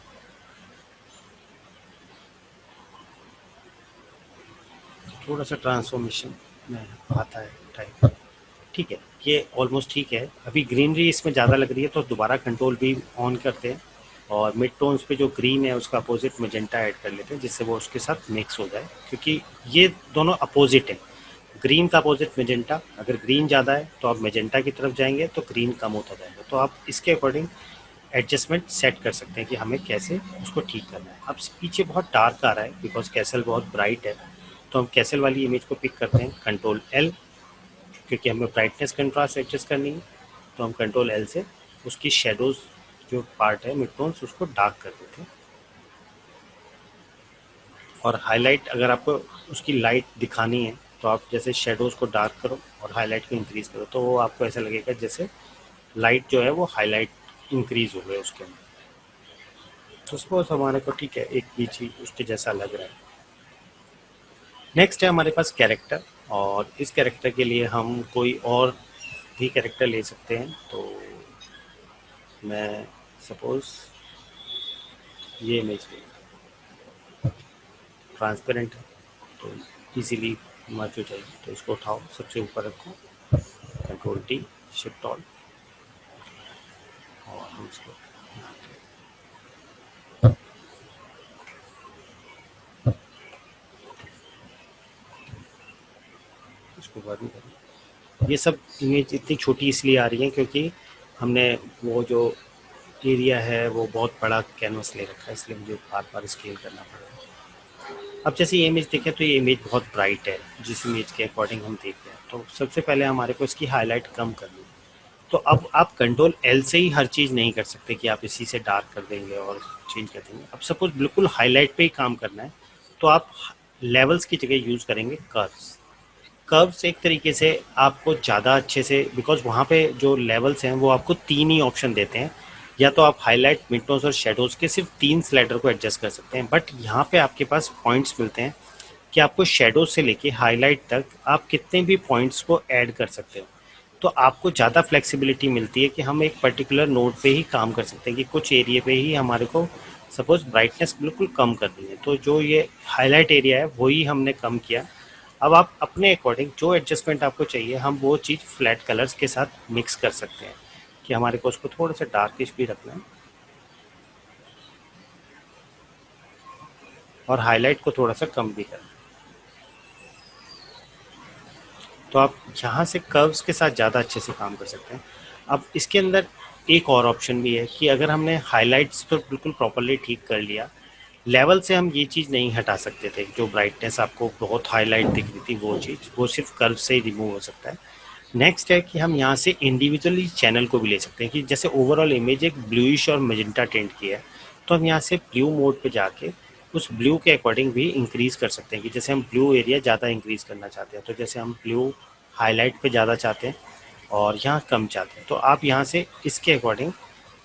थोड़ा सा ट्रांसफॉर्मेशन में आता है टाइप। ठीक है, ये ऑलमोस्ट ठीक है। अभी ग्रीनरी इसमें ज़्यादा लग रही है तो दोबारा कंट्रोल भी ऑन करते हैं और मिड टोन्स पे जो ग्रीन है उसका अपोजिट मेजेंटा ऐड कर लेते हैं, जिससे वो उसके साथ मिक्स हो जाए, क्योंकि ये दोनों अपोजिट है। ग्रीन का अपोजिट मेजेंटा, अगर ग्रीन ज़्यादा है तो आप मेजेंटा की तरफ जाएंगे तो ग्रीन कम होता जाएगा। तो आप इसके अकॉर्डिंग एडजस्टमेंट सेट कर सकते हैं कि हमें कैसे उसको ठीक करना है। अब पीछे बहुत डार्क आ रहा है बिकॉज कैसल बहुत ब्राइट है, तो हम कैसल वाली इमेज को पिक करते हैं, कंट्रोल एल, क्योंकि हमें ब्राइटनेस कंट्रास्ट एडजस्ट करनी है। तो हम कंट्रोल एल से उसकी शेडोज जो पार्ट है मिड टोन्स उसको डार्क कर देते हैं। और हाईलाइट, अगर आपको उसकी लाइट दिखानी है तो आप जैसे शेडोज को डार्क करो और हाईलाइट को इंक्रीज करो, तो वो आपको ऐसा लगेगा जैसे लाइट जो है वो हाईलाइट इंक्रीज हो गया उसके अंदर। तो सपोज हमारे को ठीक है एक बीच ही उसके जैसा लग रहा है। नेक्स्ट है हमारे पास कैरेक्टर, और इस कैरेक्टर के लिए हम कोई और भी कैरेक्टर ले सकते हैं। तो मैं सपोज ये इमेज ट्रांसपेरेंट है तो इजीली मर्ज हो जाएगी, तो इसको उठाओ सबसे ऊपर रखो, कंट्रोल टी, शिफ्ट ऑल, और हम इसको इसको बंद करें। ये सब इमेज इतनी छोटी इसलिए आ रही है क्योंकि हमने वो जो एरिया है वो बहुत बड़ा कैनवस ले रखा है, इसलिए मुझे बार बार स्केल करना पड़ रहा है। अब जैसे ये इमेज देखें तो ये इमेज बहुत ब्राइट है, जिस इमेज के अकॉर्डिंग हम देख रहे हैं, तो सबसे पहले हमारे को इसकी हाईलाइट कम करनी है। तो अब आप कंट्रोल एल से ही हर चीज़ नहीं कर सकते कि आप इसी से डार्क कर देंगे और चेंज कर देंगे। अब सपोज बिल्कुल हाईलाइट पे ही काम करना है तो आप लेवल्स की जगह यूज़ करेंगे कर्व्स। कर्व्स एक तरीके से आपको ज़्यादा अच्छे से, बिकॉज वहाँ पे जो लेवल्स हैं वो आपको तीन ही ऑप्शन देते हैं, या तो आप हाईलाइट, मिडटोन्स और शेडोज़ के सिर्फ तीन स्लाइडर को एडजस्ट कर सकते हैं, बट यहाँ पे आपके पास पॉइंट्स मिलते हैं कि आपको शेडो से लेके हाईलाइट तक आप कितने भी पॉइंट्स को ऐड कर सकते हो। तो आपको ज़्यादा फ्लेक्सिबिलिटी मिलती है कि हम एक पर्टिकुलर नोड पे ही काम कर सकते हैं, कि कुछ एरिया पे ही हमारे को सपोज ब्राइटनेस बिल्कुल कम करनी है, तो जो ये हाईलाइट एरिया है वही हमने कम किया। अब आप अपने अकॉर्डिंग जो एडजस्टमेंट आपको चाहिए हम वो चीज़ फ्लैट कलर्स के साथ मिक्स कर सकते हैं, कि हमारे को उसको थोड़ा सा डार्किश भी रखना है और हाईलाइट को थोड़ा सा कम भी करना है। तो आप यहाँ से कर्व्स के साथ ज़्यादा अच्छे से काम कर सकते हैं। अब इसके अंदर एक और ऑप्शन भी है कि अगर हमने हाइलाइट्स तो बिल्कुल प्रॉपरली ठीक कर लिया, लेवल से हम ये चीज़ नहीं हटा सकते थे, जो ब्राइटनेस आपको बहुत हाईलाइट दिख रही थी वो चीज़, वो सिर्फ कर्व से ही रिमूव हो सकता है। नेक्स्ट है कि हम यहाँ से इंडिविजुअली चैनल को भी ले सकते हैं, कि जैसे ओवरऑल इमेज एक ब्लूइश और मेजेंटा टेंट की है, तो हम यहाँ से ब्लू मोड पे जाके उस ब्लू के अकॉर्डिंग भी इंक्रीज़ कर सकते हैं, कि जैसे हम ब्लू एरिया ज़्यादा इंक्रीज़ करना चाहते हैं तो जैसे हम ब्लू हाईलाइट पे ज़्यादा चाहते हैं और यहाँ कम चाहते हैं, तो आप यहाँ से इसके अकॉर्डिंग,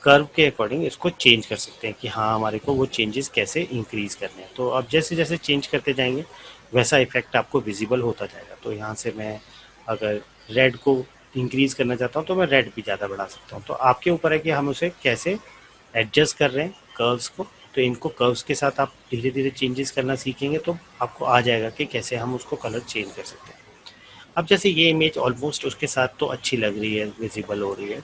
कर्व के अकॉर्डिंग इसको चेंज कर सकते हैं कि हाँ हमारे को वो चेंजेस कैसे इंक्रीज़ करने हैं। तो आप जैसे जैसे चेंज करते जाएंगे वैसा इफेक्ट आपको विजिबल होता जाएगा। तो यहाँ से मैं अगर रेड को इंक्रीज़ करना चाहता हूँ तो मैं रेड भी ज़्यादा बढ़ा सकता हूँ। तो आपके ऊपर है कि हम उसे कैसे एडजस्ट कर रहे हैं कर्व्स को। तो इनको कर्व्स के साथ आप धीरे धीरे चेंजेस करना सीखेंगे तो आपको आ जाएगा कि कैसे हम उसको कलर चेंज कर सकते हैं। अब जैसे ये इमेज ऑलमोस्ट उसके साथ तो अच्छी लग रही है, विजिबल हो रही है।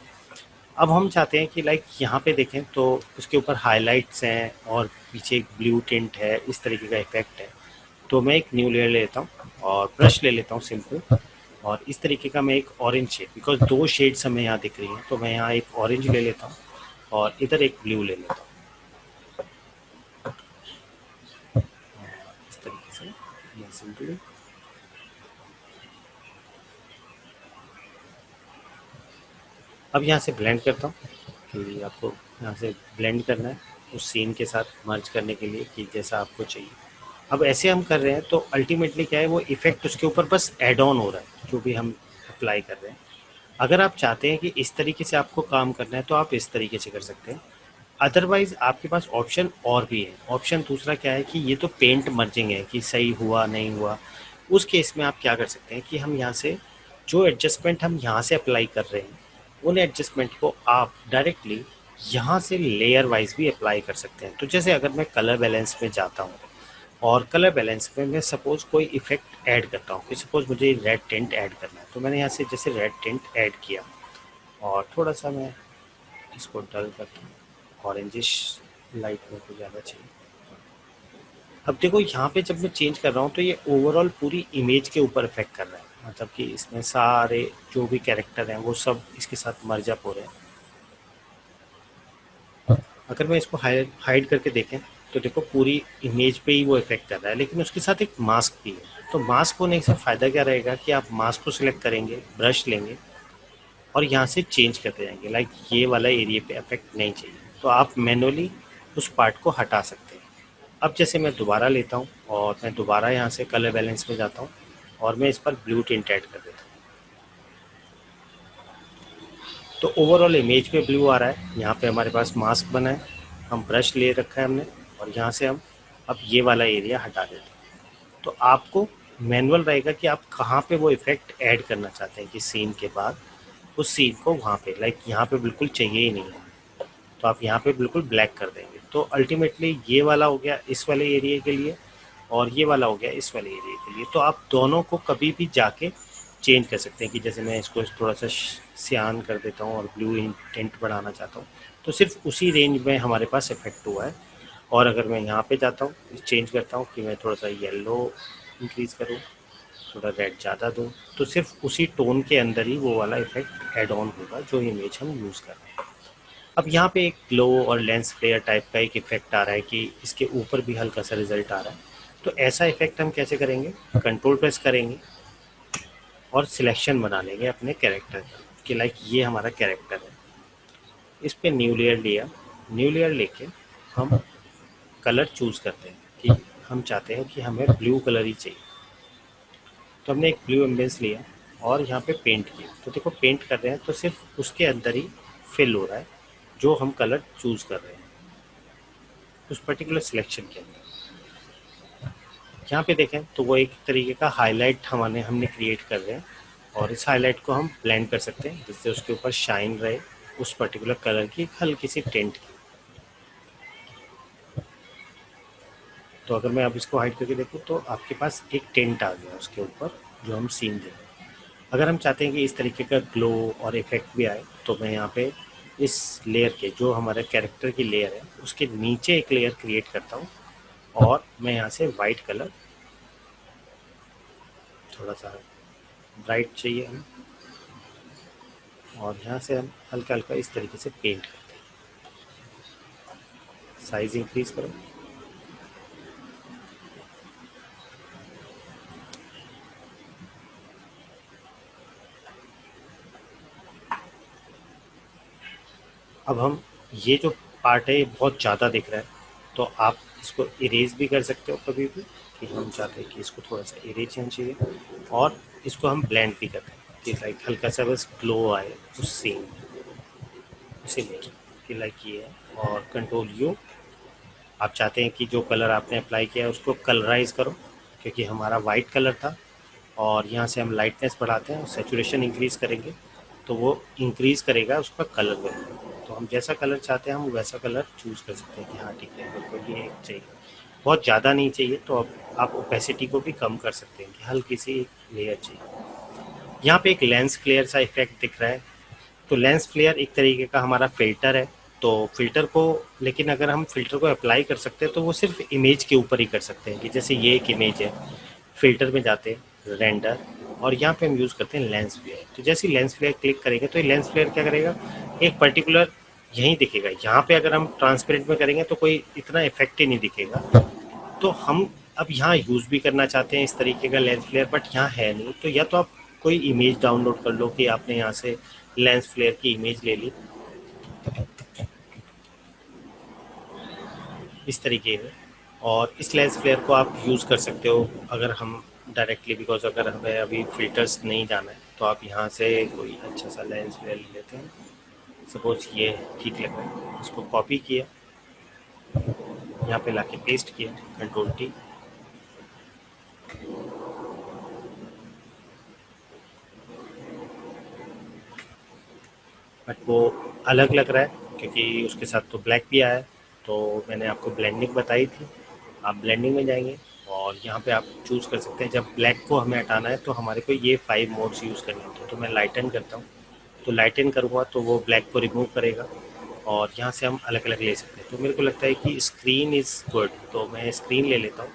अब हम चाहते हैं कि लाइक यहाँ पे देखें तो उसके ऊपर हाइलाइट्स हैं और पीछे एक ब्लू टिंट है, इस तरीके का इफेक्ट है। तो मैं एक न्यू लेयर ले लेता हूँ और ब्रश ले लेता हूँ सिंपल, और इस तरीके का मैं एक ऑरेंज शेड, बिकॉज दो शेड्स हमें यहाँ दिख रही हैं, तो मैं यहाँ एक ऑरेंज ले लेता हूँ और इधर एक ब्लू ले लेता हूँ, इस तरीके से मैं सिंपली। अब यहाँ से ब्लेंड करता हूँ कि आपको यहाँ से ब्लेंड करना है उस सीन के साथ मर्ज करने के लिए कि जैसा आपको चाहिए। अब ऐसे हम कर रहे हैं तो अल्टीमेटली क्या है, वो इफेक्ट उसके ऊपर बस एड ऑन हो रहा है जो भी हम अप्लाई कर रहे हैं। अगर आप चाहते हैं कि इस तरीके से आपको काम करना है तो आप इस तरीके से कर सकते हैं, अदरवाइज आपके पास ऑप्शन और भी है। ऑप्शन दूसरा क्या है कि ये तो पेंट मर्जिंग है कि सही हुआ नहीं हुआ, उस केस में आप क्या कर सकते हैं कि हम यहाँ से जो एडजस्टमेंट हम यहाँ से अप्लाई कर रहे हैं उन एडजस्टमेंट को आप डायरेक्टली यहाँ से लेयर वाइज भी अप्लाई कर सकते हैं। तो जैसे अगर मैं कलर बैलेंस में जाता हूँ और कलर बैलेंस में मैं सपोज कोई इफेक्ट ऐड करता हूँ कि सपोज मुझे रेड टिंट ऐड करना है, तो मैंने यहाँ से जैसे रेड टिंट ऐड किया और थोड़ा सा मैं इसको डल करके ऑरेंजिश लाइट मेरे को ज़्यादा चाहिए। अब देखो यहाँ पे जब मैं चेंज कर रहा हूँ तो ये ओवरऑल पूरी इमेज के ऊपर इफेक्ट कर रहा है, मतलब कि इसमें सारे जो भी कैरेक्टर हैं वो सब इसके साथ मर्ज अप हो रहे हैं। अगर मैं इसको हाइड करके देखें तो देखो पूरी इमेज पे ही वो इफेक्ट कर रहा है, लेकिन उसके साथ एक मास्क भी है। तो मास्क होने से फ़ायदा क्या रहेगा कि आप मास्क को सिलेक्ट करेंगे, ब्रश लेंगे और यहाँ से चेंज करते जाएंगे, लाइक ये वाला एरिया पे इफेक्ट नहीं चाहिए तो आप मैनुअली उस पार्ट को हटा सकते हैं। अब जैसे मैं दोबारा लेता हूँ और मैं दोबारा यहाँ से कलर बैलेंस में जाता हूँ और मैं इस पर ब्लू टिंट ऐड कर देता हूँ, तो ओवरऑल इमेज पे ब्लू आ रहा है। यहाँ पे हमारे पास मास्क बना है, हम ब्रश ले रखा है हमने और यहाँ से हम अब ये वाला एरिया हटा देते हैं। तो आपको मैनुअल रहेगा कि आप कहाँ पे वो इफेक्ट ऐड करना चाहते हैं कि सीन के बाद उस सीन को वहाँ पे, लाइक यहाँ पे बिल्कुल चाहिए ही नहीं है तो आप यहाँ पे बिल्कुल ब्लैक कर देंगे। तो अल्टीमेटली ये वाला हो गया इस वाले एरिया के लिए और ये वाला हो गया इस वाले एरिया के लिए। तो आप दोनों को कभी भी जाके चेंज कर सकते हैं कि जैसे मैं इसको थोड़ा सा सियान कर देता हूँ और ब्लू टिंट बढ़ाना चाहता हूँ तो सिर्फ उसी रेंज में हमारे पास इफेक्ट हुआ है। और अगर मैं यहाँ पे जाता हूँ चेंज करता हूँ कि मैं थोड़ा सा येलो इंक्रीज़ करूँ, थोड़ा रेड ज़्यादा दूँ, तो सिर्फ उसी टोन के अंदर ही वो वाला इफेक्ट ऐड ऑन होगा जो इमेज हम यूज़ कर रहे हैं। अब यहाँ पे एक ग्लो और लेंस फ्लेयर टाइप का एक इफेक्ट आ रहा है कि इसके ऊपर भी हल्का सा रिजल्ट आ रहा है। तो ऐसा इफेक्ट हम कैसे करेंगे, कंट्रोल प्रेस करेंगे और सिलेक्शन बना लेंगे अपने कैरेक्टर का कि लाइक ये हमारा कैरेक्टर है। इस पे न्यू लेयर लिया, न्यू लेयर लेके हम कलर चूज़ करते हैं कि हम चाहते हैं कि हमें ब्लू कलर ही चाहिए। तो हमने एक ब्लू एम्बियंस लिया और यहाँ पे पेंट किया, तो देखो पेंट कर रहे हैं तो सिर्फ उसके अंदर ही फिल हो रहा है जो हम कलर चूज़ कर रहे हैं उस पर्टिकुलर सिलेक्शन के अंदर। यहाँ पे देखें तो वो एक तरीके का हाईलाइट हमने क्रिएट कर रहे हैं और इस हाईलाइट को हम ब्लेंड कर सकते हैं जिससे उसके ऊपर शाइन रहे उस पर्टिकुलर कलर की हल्की सी टेंट की। तो अगर मैं अब इसको हाइड करके देखूँ तो आपके पास एक टेंट आ गया उसके ऊपर जो हम सीन दे रहे हैं। अगर हम चाहते हैं कि इस तरीके का ग्लो और इफेक्ट भी आए तो मैं यहाँ पे इस लेयर के जो हमारे कैरेक्टर की लेयर है उसके नीचे एक लेयर क्रिएट करता हूँ और मैं यहाँ से वाइट कलर थोड़ा सा ब्राइट चाहिए हमें और यहाँ से हम हल्का हल्का इस तरीके से पेंट करते हैं। साइज इंक्रीज करो, अब हम ये जो पार्ट है ये बहुत ज़्यादा दिख रहा है तो आप इसको इरेज भी कर सकते हो कभी भी कि हम चाहते हैं कि इसको थोड़ा सा इरेज होना चाहिए और इसको हम ब्लेंड भी करते हैं कि लाइक हल्का सा बस ग्लो आए उस सीन इसीलिए कि लाइक ये है। और कंट्रोल यू, आप चाहते हैं कि जो कलर आपने अप्लाई किया है उसको कलराइज करो क्योंकि हमारा वाइट कलर था और यहाँ से हम लाइटनेस बढ़ाते हैं और सेचुरेशन इंक्रीज़ करेंगे तो वो इंक्रीज़ करेगा उसका कलर में। तो हम जैसा कलर चाहते हैं हम वैसा कलर चूज़ कर सकते हैं कि हाँ ठीक है मेरे को ये चाहिए, बहुत ज़्यादा नहीं चाहिए तो अब आप ओपेसिटी को भी कम कर सकते हैं कि हल्की सी एक लेयर चाहिए। यहाँ पे एक लेंस फ्लेयर सा इफेक्ट दिख रहा है तो लेंस फ्लेयर एक तरीके का हमारा फ़िल्टर है। तो फ़िल्टर को, लेकिन अगर हम फ़िल्टर को अप्लाई कर सकते हैं तो वो सिर्फ इमेज के ऊपर ही कर सकते हैं, कि जैसे ये एक इमेज है, फ़िल्टर में जाते हैं, रेंडर, और यहाँ पे हम यूज़ करते हैं लेंस फ्लेयर। तो जैसे ही लेंस फ्लेयर क्लिक करेंगे तो ये लेंस फ्लेयर क्या करेगा, एक पर्टिकुलर यहीं दिखेगा। यहाँ पे अगर हम ट्रांसपेरेंट में करेंगे तो कोई इतना इफेक्ट ही नहीं दिखेगा। तो हम अब यहाँ यूज़ भी करना चाहते हैं इस तरीके का लेंस फ्लेयर, बट यहाँ है नहीं, तो या तो आप कोई इमेज डाउनलोड कर लो कि आपने यहाँ से लेंस फ्लेयर की इमेज ले ली इस तरीके में, और इस लेंस फ्लेयर को आप यूज़ कर सकते हो अगर हम डायरेक्टली, बिकॉज अगर हमें अभी फ़िल्टर्स नहीं जाना है तो आप यहाँ से कोई अच्छा सा लेंस फ्लेयर ले लेते हैं। सपोज ये ठीक लग रहा है, इसको कॉपी किया, यहाँ पे लाके पेस्ट किया, कंट्रोल टी, बट वो अलग लग रहा है क्योंकि उसके साथ तो ब्लैक भी आया है। तो मैंने आपको ब्लेंडिंग बताई थी, आप ब्लेंडिंग में जाएंगे और यहाँ पे आप चूज़ कर सकते हैं। जब ब्लैक को हमें हटाना है तो हमारे को ये 5 मोड्स यूज़ करने होते हैं। तो मैं लाइटन करता हूँ, तो लाइटन करूँगा तो वो ब्लैक को रिमूव करेगा, और यहाँ से हम अलग अलग ले सकते हैं। तो मेरे को लगता है कि स्क्रीन इज़ गुड, तो मैं स्क्रीन ले लेता हूँ,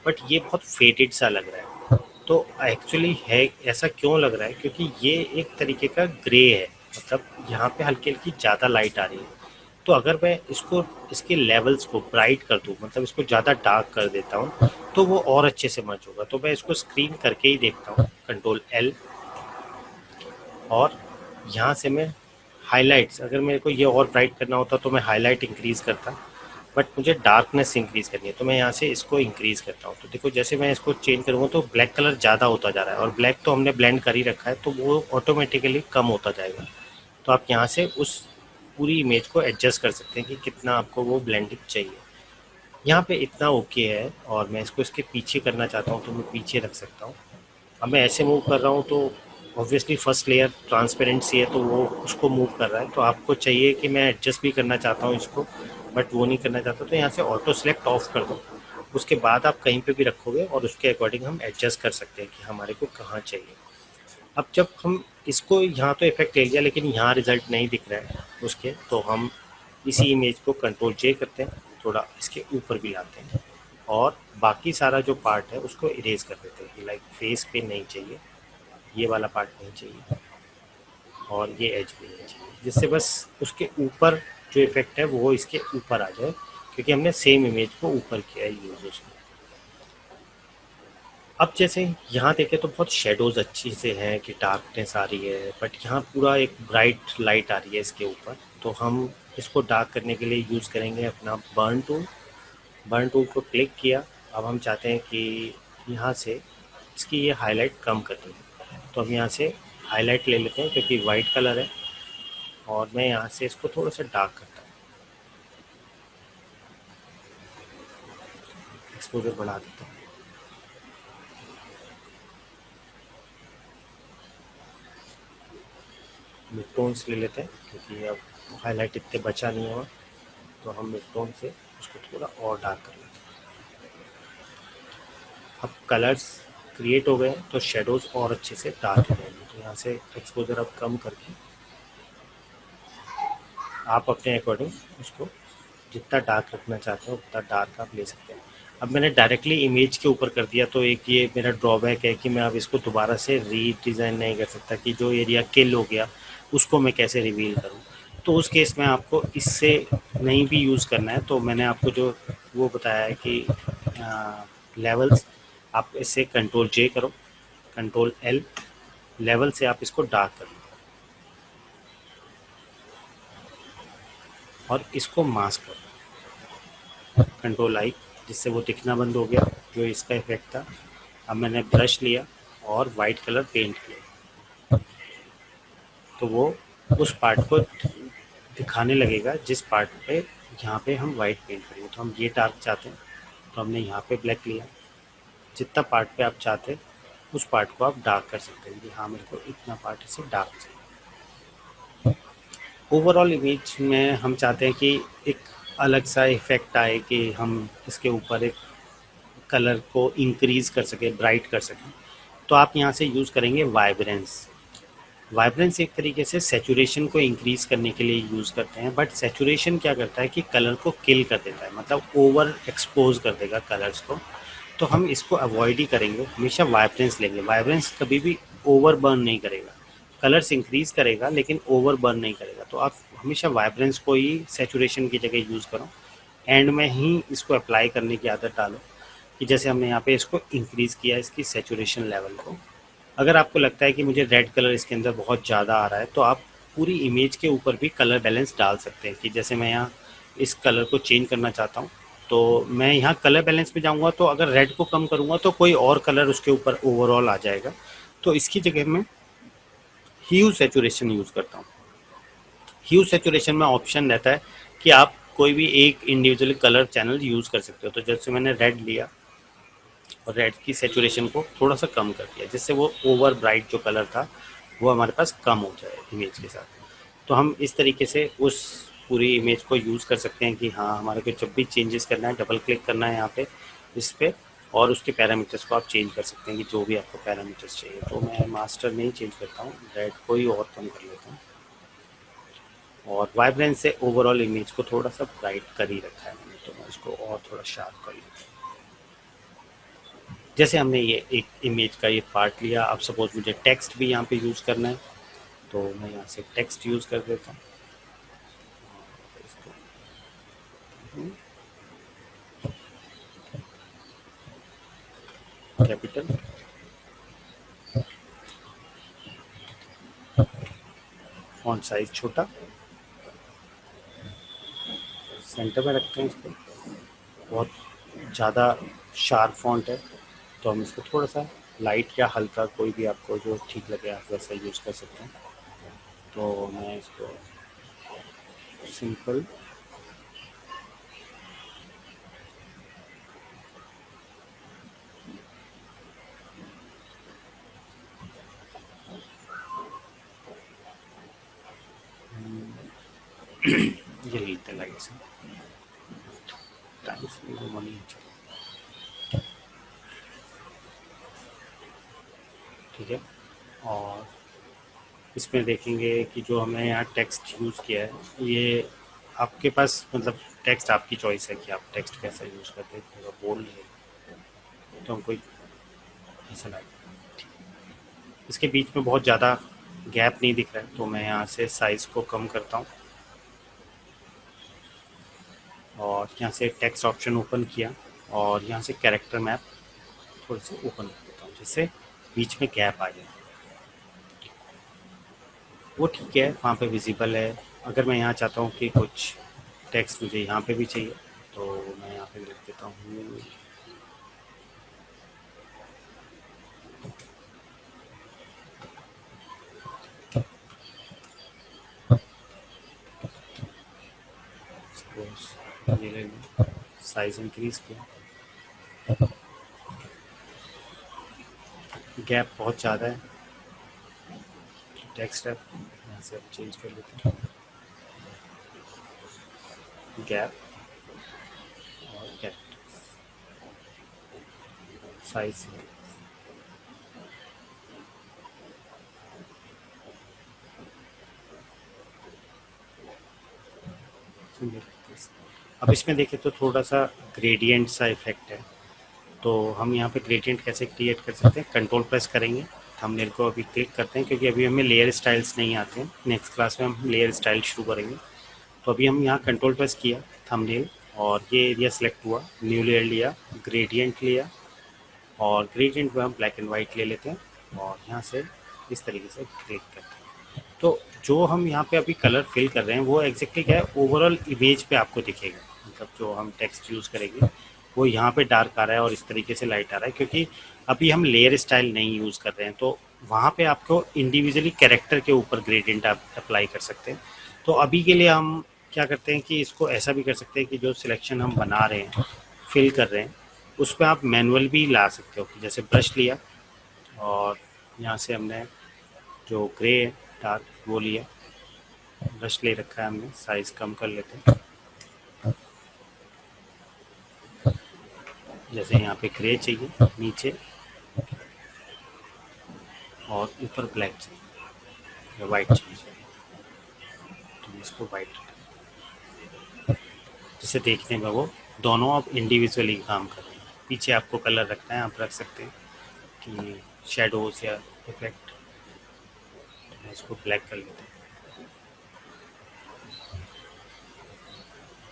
बट ये बहुत फेडेड सा लग रहा है। तो एक्चुअली है ऐसा क्यों लग रहा है, क्योंकि ये एक तरीके का ग्रे है, मतलब यहाँ पे हल्की हल्की ज़्यादा लाइट आ रही है। तो अगर मैं इसको, इसके लेवल्स को ब्राइट कर दूँ, मतलब इसको ज़्यादा डार्क कर देता हूँ, तो वो और अच्छे से मर्ज होगा। तो मैं इसको स्क्रीन करके ही देखता हूँ, कंट्रोल एल, और यहाँ से मैं हाइलाइट्स, अगर मेरे को ये और ब्राइट करना होता तो मैं हाईलाइट इंक्रीज़ करता, बट मुझे डार्कनेस इंक्रीज़ करनी है तो मैं यहाँ से इसको इंक्रीज़ करता हूँ। तो देखो जैसे मैं इसको चेंज करूँगा तो ब्लैक कलर ज़्यादा होता जा रहा है, और ब्लैक तो हमने ब्लेंड कर ही रखा है तो वो ऑटोमेटिकली कम होता जाएगा। तो आप यहाँ से उस पूरी इमेज को एडजस्ट कर सकते हैं कि कितना आपको वो ब्लेंडिंग चाहिए। यहाँ पे इतना ओके है, और मैं इसको इसके पीछे करना चाहता हूँ तो मैं पीछे रख सकता हूँ। अब मैं ऐसे मूव कर रहा हूँ तो ऑब्वियसली फर्स्ट लेयर ट्रांसपेरेंसी है तो वो उसको मूव कर रहा है। तो आपको चाहिए कि मैं एडजस्ट भी करना चाहता हूँ इसको, बट वो नहीं करना चाहता, तो यहाँ से ऑटो सेलेक्ट ऑफ कर दो। उसके बाद आप कहीं पे भी रखोगे और उसके अकॉर्डिंग हम एडजस्ट कर सकते हैं कि हमारे को कहाँ चाहिए। अब जब हम इसको यहाँ तो इफेक्ट ले लिया, लेकिन यहाँ रिजल्ट नहीं दिख रहा है उसके, तो हम इसी इमेज को कंट्रोल जे करते हैं, थोड़ा इसके ऊपर भी लाते हैं, और बाकी सारा जो पार्ट है उसको इरेज कर देते हैं कि लाइक फेस पे नहीं चाहिए, ये वाला पार्ट नहीं चाहिए, और ये एज भी नहीं चाहिए, जिससे बस उसके ऊपर जो इफेक्ट है वो इसके ऊपर आ जाए, क्योंकि हमने सेम इमेज को ऊपर किया है यूज उसमें। अब जैसे यहाँ देखें तो बहुत शेडोज़ अच्छी से हैं कि डार्कनेस आ रही है, बट यहाँ पूरा एक ब्राइट लाइट आ रही है इसके ऊपर। तो हम इसको डार्क करने के लिए यूज़ करेंगे अपना बर्न टूल। बर्न टूल को क्लिक किया, अब हम चाहते हैं कि यहाँ से इसकी ये हाईलाइट कम कर दें, तो हम यहाँ से हाईलाइट ले लेते हैं क्योंकि वाइट कलर है, और मैं यहाँ से इसको थोड़ा सा डार्क करता हूँ, एक्सपोजर बढ़ा देता हूँ। मिड टोन्स ले लेते हैं क्योंकि अब हाईलाइट इतने बचा नहीं हुआ, तो हम मिड टोन से उसको थोड़ा और डार्क कर लेते हैं। अब कलर्स क्रिएट हो गए तो शेडोज़ और अच्छे से डार्क हो जाएंगे। तो यहाँ से एक्सपोजर अब कम करके आप अपने अकॉर्डिंग उसको जितना डार्क रखना चाहते हो उतना डार्क आप ले सकते हैं। अब मैंने डायरेक्टली इमेज के ऊपर कर दिया, तो एक ये मेरा ड्रॉबैक है कि मैं अब इसको दोबारा से रीडिज़ाइन नहीं कर सकता, कि जो एरिया किल हो गया उसको मैं कैसे रिवील करूँ। तो उस केस में आपको इससे नहीं भी यूज़ करना है, तो मैंने आपको जो वो बताया है कि लेवल्स, आप इससे कंट्रोल जे करो, कंट्रोल एल, लेवल से आप इसको डार्क कर लो, और इसको मास्क करो, कंट्रोल आई, जिससे वो दिखना बंद हो गया जो इसका इफेक्ट था। अब मैंने ब्रश लिया और वाइट कलर पेंट किया, तो वो उस पार्ट को दिखाने लगेगा जिस पार्ट पे यहाँ पे हम वाइट पेंट करेंगे। तो हम ये डार्क चाहते हैं तो हमने यहाँ पे ब्लैक लिया, जितना पार्ट पे आप चाहते हैं उस पार्ट को आप डार्क कर सकते हैं कि हाँ मेरे को इतना पार्ट इसे डार्क चाहिए। ओवरऑल इमेज में हम चाहते हैं कि एक अलग सा इफेक्ट आए, कि हम इसके ऊपर एक कलर को इंक्रीज कर सकें, ब्राइट कर सकें। तो आप यहाँ से यूज़ करेंगे वाइब्रेंस। वाइब्रेंस एक तरीके से सैचुरेशन को इंक्रीज करने के लिए यूज़ करते हैं, बट सैचुरेशन क्या करता है कि कलर को किल कर देता है, मतलब ओवर एक्सपोज कर देगा कलर्स को। तो हम इसको अवॉइड ही करेंगे, हमेशा वाइब्रेंस लेंगे। वाइब्रेंस कभी भी ओवर बर्न नहीं करेगा, कलर्स इंक्रीज करेगा लेकिन ओवर बर्न नहीं करेगा। तो आप हमेशा वाइब्रेंस को ही सैचुरेशन की जगह यूज़ करो, एंड में ही इसको अप्लाई करने की आदत डालो। कि जैसे हमने यहाँ पे इसको इंक्रीज़ किया इसकी सैचुरेशन लेवल को। अगर आपको लगता है कि मुझे रेड कलर इसके अंदर बहुत ज़्यादा आ रहा है, तो आप पूरी इमेज के ऊपर भी कलर बैलेंस डाल सकते हैं। कि जैसे मैं यहाँ इस कलर को चेंज करना चाहता हूँ, तो मैं यहाँ कलर बैलेंस पे जाऊँगा, तो अगर रेड को कम करूँगा तो कोई और कलर उसके ऊपर ओवरऑल आ जाएगा। तो इसकी जगह मैं ह्यू सैचुरेशन यूज़ करता हूँ। ह्यू सैचुरेशन में ऑप्शन रहता है कि आप कोई भी एक इंडिविजुअल कलर चैनल यूज़ कर सकते हो। तो जैसे मैंने रेड लिया और रेड की सैचुरेशन को थोड़ा सा कम कर दिया, जिससे वो ओवर ब्राइट जो कलर था वो हमारे पास कम हो जाए इमेज के साथ। तो हम इस तरीके से उस पूरी इमेज को यूज़ कर सकते हैं कि हाँ, हमारे को जब भी चेंजेस करना है, डबल क्लिक करना है यहाँ पे इस पे, और उसके पैरामीटर्स को आप चेंज कर सकते हैं कि जो भी आपको पैरामीटर्स चाहिए। तो मैं मास्टर नहीं चेंज करता हूँ, रेड को ही और कम कर लेता हूँ, और वाइब्रेंस से ओवरऑल इमेज को थोड़ा सा ब्राइट कर ही रखा है मैंने। तो मैं इसको और थोड़ा शार्प कर लेता हूँ। जैसे हमने ये एक इमेज का ये पार्ट लिया, अब सपोज मुझे टेक्स्ट भी यहाँ पे यूज़ करना है, तो मैं यहाँ से टेक्स्ट यूज़ कर देता हूँ। इसको कैपिटल, फॉन्ट साइज छोटा, सेंटर में रखते हैं इसको। बहुत ज़्यादा शार्प फॉन्ट है तो हम इसको थोड़ा सा लाइट या हल्का, कोई भी आपको जो ठीक लगे आप वैसा यूज़ कर सकते हैं। तो मैं इसको सिंपल ये लेते हैं लाइट से, टाइम से वो नहीं अच्छा। ठीक है। और इसमें देखेंगे कि जो हमने यहाँ टेक्स्ट यूज़ किया है, ये आपके पास मतलब टेक्स्ट आपकी चॉइस है कि आप टेक्स्ट कैसा यूज़ करते हैं। थोड़ा बोल्ड है तो हमको ऐसा लगा। इसके बीच में बहुत ज़्यादा गैप नहीं दिख रहा है, तो मैं यहाँ से साइज़ को कम करता हूँ और यहाँ से टेक्स्ट ऑप्शन ओपन किया और यहाँ से कैरेक्टर मैप थोड़ा सा ओपन कर देता हूँ, जिससे बीच में गैप आ जाए। वो ठीक है, वहाँ पे विजिबल है। अगर मैं यहाँ चाहता हूँ कि कुछ टेक्स्ट मुझे यहाँ पे भी चाहिए, तो मैं यहाँ पे लिख देता हूँ सपोज ये ले लूँ, साइज इंक्रीज किया, गैप बहुत ज़्यादा है, टेक्स्ट है यहाँ से अब चेंज कर लेते हैं, गैप और कैरेक्टर साइज। अब इसमें देखें तो थोड़ा सा ग्रेडियंट सा इफेक्ट है। तो हम यहाँ पे ग्रेडियंट कैसे क्रिएट कर सकते हैं, कंट्रोल प्रेस करेंगे, थंबनेल को अभी क्लिक करते हैं क्योंकि अभी हमें लेयर स्टाइल्स नहीं आते हैं। नेक्स्ट क्लास में हम लेयर स्टाइल शुरू करेंगे। तो अभी हम यहाँ कंट्रोल प्रेस किया, थंबनेल, और ये एरिया सेलेक्ट हुआ, न्यू लेयर लिया, ग्रेडियंट लिया, और ग्रेडियंट में हम ब्लैक एंड वाइट ले लेते हैं और यहाँ से इस तरीके से क्लिक करते हैं। तो जो हम यहाँ पे अभी कलर फिल कर रहे हैं वो एग्जैक्टली क्या है, ओवरऑल इमेज पे आपको दिखेगा। मतलब जो हम टेक्स्ट यूज़ करेंगे वो यहाँ पे डार्क आ रहा है और इस तरीके से लाइट आ रहा है, क्योंकि अभी हम लेयर स्टाइल नहीं यूज़ कर रहे हैं। तो वहाँ पे आपको इंडिविजुअली कैरेक्टर के ऊपर ग्रेडियंट आप अप्लाई कर सकते हैं। तो अभी के लिए हम क्या करते हैं कि इसको ऐसा भी कर सकते हैं कि जो सिलेक्शन हम बना रहे हैं, फिल कर रहे हैं, उस पर आप मैनुअल भी ला सकते हो। कि जैसे ब्रश लिया और यहाँ से हमने जो ग्रे डार्क वो लिया, ब्रश ले रखा है हमने, साइज कम कर लेते हैं। जैसे यहाँ पे ग्रे चाहिए नीचे और ऊपर ब्लैक चाहिए, या वाइट चाहिए तो मैं इसको वाइट, जिसे देखने में वो दोनों आप इंडिविजुअली काम कर रहे हैं। पीछे आपको कलर रखना है, आप रख सकते हैं कि शेडोज या इफेक्ट। तो मैं इसको ब्लैक कर लेता हूँ,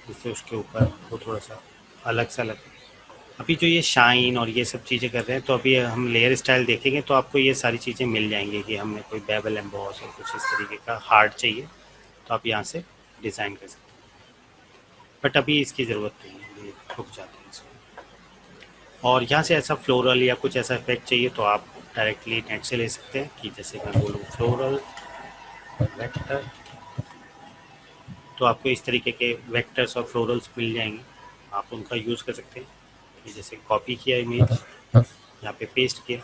जिससे उसके ऊपर वो थोड़ा सा अलग सा लगे। अभी जो ये शाइन और ये सब चीज़ें कर रहे हैं, तो अभी हम लेयर स्टाइल देखेंगे तो आपको ये सारी चीज़ें मिल जाएंगी कि हमें कोई बेबल एम्बॉस और कुछ इस तरीके का हार्ड चाहिए तो आप यहाँ से डिज़ाइन कर सकते हैं, बट अभी इसकी ज़रूरत नहीं है, ये रुक जाते हैं इसको। और यहाँ से ऐसा फ्लोरल या कुछ ऐसा इफेक्ट चाहिए तो आप डायरेक्टली नेट से ले सकते हैं कि जैसे मैं बोलूँ फ्लोरल वेक्टर, तो आपको इस तरीके के वेक्टर्स और फ्लोरल्स मिल जाएंगे, आप उनका यूज़ कर सकते हैं। कि जैसे कॉपी किया इमेज, यहाँ पे पेस्ट किया,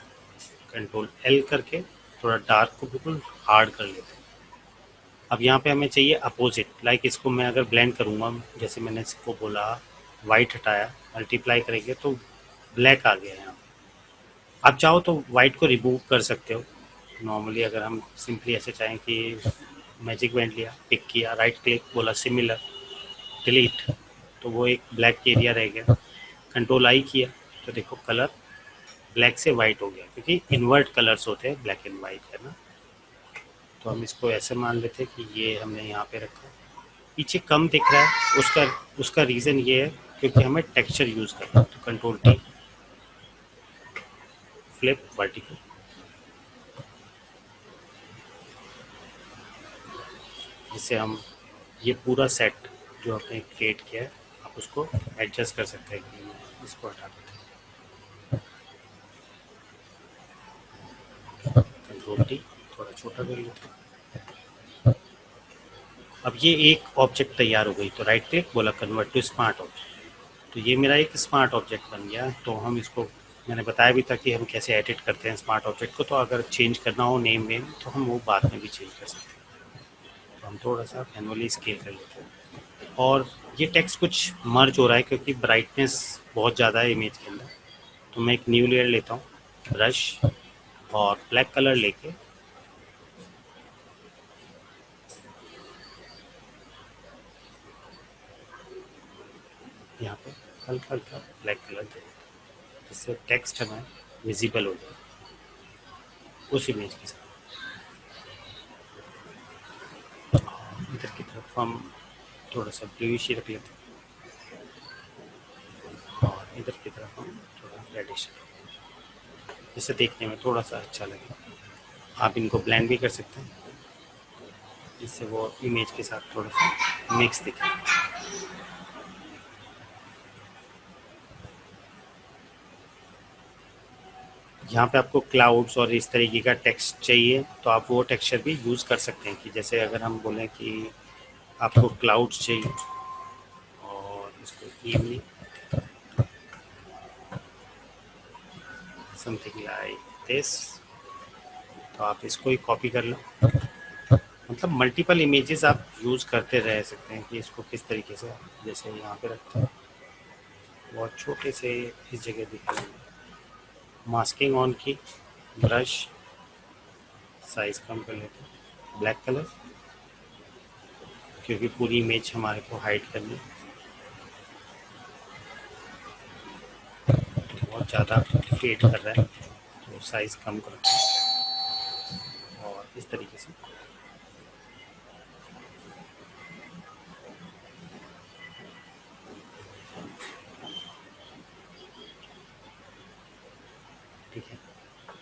कंट्रोल एल करके थोड़ा डार्क को बिल्कुल हार्ड कर लेते हैं। अब यहाँ पे हमें चाहिए अपोजिट, लाइक इसको मैं अगर ब्लेंड करूँगा, जैसे मैंने इसको बोला वाइट हटाया, मल्टीप्लाई करेंगे तो ब्लैक आ गया यहाँ। आप चाहो तो वाइट को रिमूव कर सकते हो नॉर्मली, अगर हम सिंपली ऐसे चाहें कि मैजिक बैंड लिया, पिक किया, राइट क्लिक बोला सिमिलर, डिलीट, तो वो एक ब्लैक एरिया रह गया। कंट्रोल आई किया तो देखो कलर ब्लैक से वाइट हो गया, क्योंकि इन्वर्ट कलर्स होते हैं ब्लैक एंड वाइट, है ना। तो हम इसको ऐसे मान लेते हैं कि ये हमने यहाँ पे रखा, पीछे कम दिख रहा है, उसका उसका रीज़न ये है क्योंकि हमें टेक्सचर यूज़ करना है। तो कंट्रोल टी, फ्लिप वर्टिकल, जिससे हम ये पूरा सेट जो आपने क्रिएट किया है आप उसको एडजस्ट कर सकते हैं कि इसको हटा देते हैं, कंट्रोल टी, थोड़ा छोटा कर लेते हैं। अब ये एक ऑब्जेक्ट तैयार हो गई, तो राइट क्लिक बोला कन्वर्ट टू स्मार्ट ऑब्जेक्ट, तो ये मेरा एक स्मार्ट ऑब्जेक्ट बन गया। तो हम इसको, मैंने बताया भी था कि हम कैसे एडिट करते हैं स्मार्ट ऑब्जेक्ट को, तो अगर चेंज करना हो नेम वेम तो हम वो बाद में भी चेंज कर सकते हैं। तो हम थोड़ा सा मैनुअली स्केल कर लेते हैं। और ये टेक्स्ट कुछ मर्ज हो रहा है क्योंकि ब्राइटनेस बहुत ज़्यादा है इमेज के अंदर, तो मैं एक न्यू लेयर लेता हूँ, ब्रश और ब्लैक कलर लेके यहाँ पे हल्का हल्का ब्लैक कलर दे, जिससे टेक्स्ट हमें विजिबल हो जाए उस इमेज के साथ। इधर की तरफ हम थोड़ा सा ब्लूइश ही रख लेते हैं और इधर की तरफ हम थोड़ा रेडिश, जिससे देखने में थोड़ा सा अच्छा लगे। आप इनको ब्लेंड भी कर सकते हैं, जिससे वो इमेज के साथ थोड़ा सा मिक्स दिखे। यहाँ पे आपको क्लाउड्स और इस तरीके का टेक्स्ट चाहिए तो आप वो टेक्सचर भी यूज़ कर सकते हैं। कि जैसे अगर हम बोलें कि आपको क्लाउड्स चाहिए और इसको इवनिंग समथिंग लाइक दिस, तो आप इसको ही कॉपी कर लो। मतलब मल्टीपल इमेजेस आप यूज़ करते रह सकते हैं कि इसको किस तरीके से, जैसे यहाँ पे रखते हैं बहुत छोटे से इस जगह दिखाएंगे, मास्किंग ऑन की, ब्रश साइज कम कर लेते हैं, ब्लैक कलर, क्योंकि पूरी इमेज हमारे को हाइड करनी है, तो बहुत ज़्यादा फेड कर रहा है तो साइज़ कम करते हैं और इस तरीके से। ठीक है,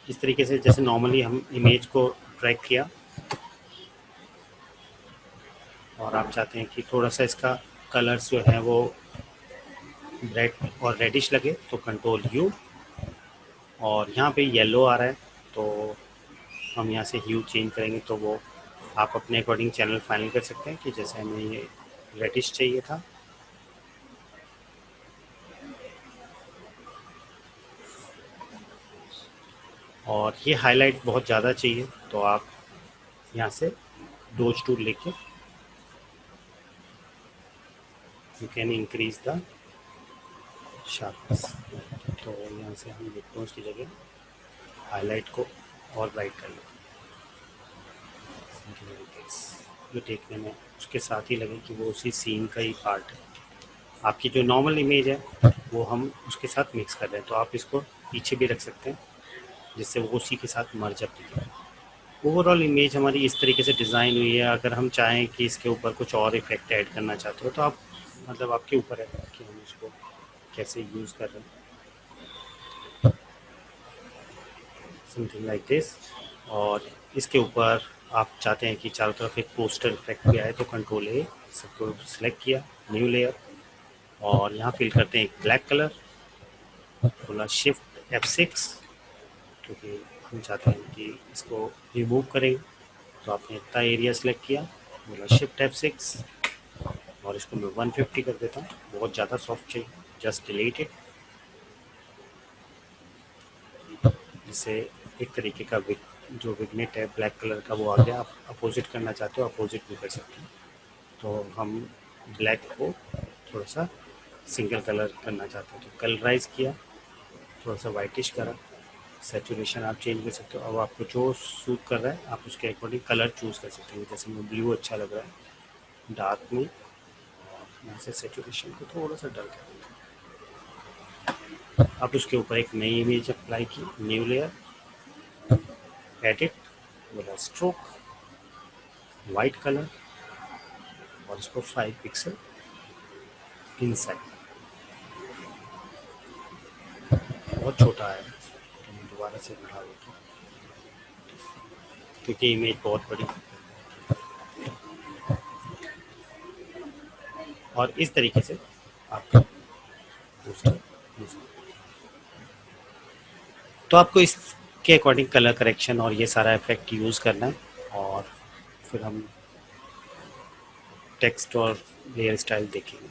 इस तरीके से जैसे नॉर्मली हम इमेज को ट्रैक किया और आप चाहते हैं कि थोड़ा सा इसका कलर्स जो है वो रेड और रेडिश लगे तो कंट्रोल यू, और यहाँ पे येलो आ रहा है तो हम यहाँ से ह्यू चेंज करेंगे तो वो आप अपने अकॉर्डिंग चैनल फाइनल कर सकते हैं कि जैसे हमें ये रेडिश चाहिए था। और ये हाईलाइट बहुत ज़्यादा चाहिए तो आप यहाँ से डोज टूल लेके you can increase the sharpness, तो यहाँ से हम देखते हैं उसकी जगह हाईलाइट को और ब्राइट कर लेते समथिंग लाइक दिस, जो देखने में उसके साथ ही लगे कि वो उसी सीन का ही पार्ट है। आपकी जो नॉर्मल इमेज है वो हम उसके साथ मिक्स कर रहे हैं, तो आप इसको पीछे भी रख सकते हैं जिससे वो उसी के साथ मर्ज अप दिखे। ओवरऑल इमेज हमारी इस तरीके से डिज़ाइन हुई है। अगर हम चाहें कि इसके ऊपर कुछ और इफेक्ट ऐड करना चाहते हो तो आप मतलब आपके ऊपर है कि हम इसको कैसे यूज़ कर रहे हैं, समथिंग लाइक दिस। और इसके ऊपर आप चाहते हैं कि चारों तरफ एक पोस्टर इफेक्ट भी आए तो कंट्रोल ए सबको सिलेक्ट किया, न्यू लेयर, और यहाँ फिल करते हैं एक ब्लैक कलर, बोला शिफ्ट F6 क्योंकि हम चाहते हैं कि इसको रिमूव करें, तो आपने इतना एरिया सेलेक्ट किया, बोला शिफ्ट F6 और इसको मैं 150 कर देता हूँ, बहुत ज़्यादा सॉफ्ट चाहिए, जस्ट डिलीट इट। जिससे एक तरीके का जो विग्नेट है ब्लैक कलर का वो आ गया। आप अपोजिट करना चाहते हो अपोजिट भी कर सकते हैं। तो हम ब्लैक को थोड़ा सा सिंगल कलर करना चाहते हो तो कलराइज किया, थोड़ा सा वाइटिश करा, सैचुरेशन आप चेंज कर सकते हो। अब आपको जो सूट कर रहा है आप उसके अकॉर्डिंग कलर चूज़ कर सकते हो। जैसे मैं ब्लू अच्छा लग रहा है डार्क में, यहाँ से सैचुरेशन को थोड़ा सा डल कर देता हूँ। अब उसके ऊपर एक नई इमेज अप्लाई की, न्यू लेयर, एडिट, बोला स्ट्रोक, वाइट कलर, और इसको 5 पिक्सल इनसाइड, बहुत छोटा है तो मैं दोबारा से बढ़ा देता हूँ क्योंकि इमेज बहुत बड़ी। और इस तरीके से आपका पोस्टर, तो आपको इसके अकॉर्डिंग कलर करेक्शन और ये सारा इफेक्ट यूज़ करना है। और फिर हम टेक्स्ट और लेयर स्टाइल देखेंगे।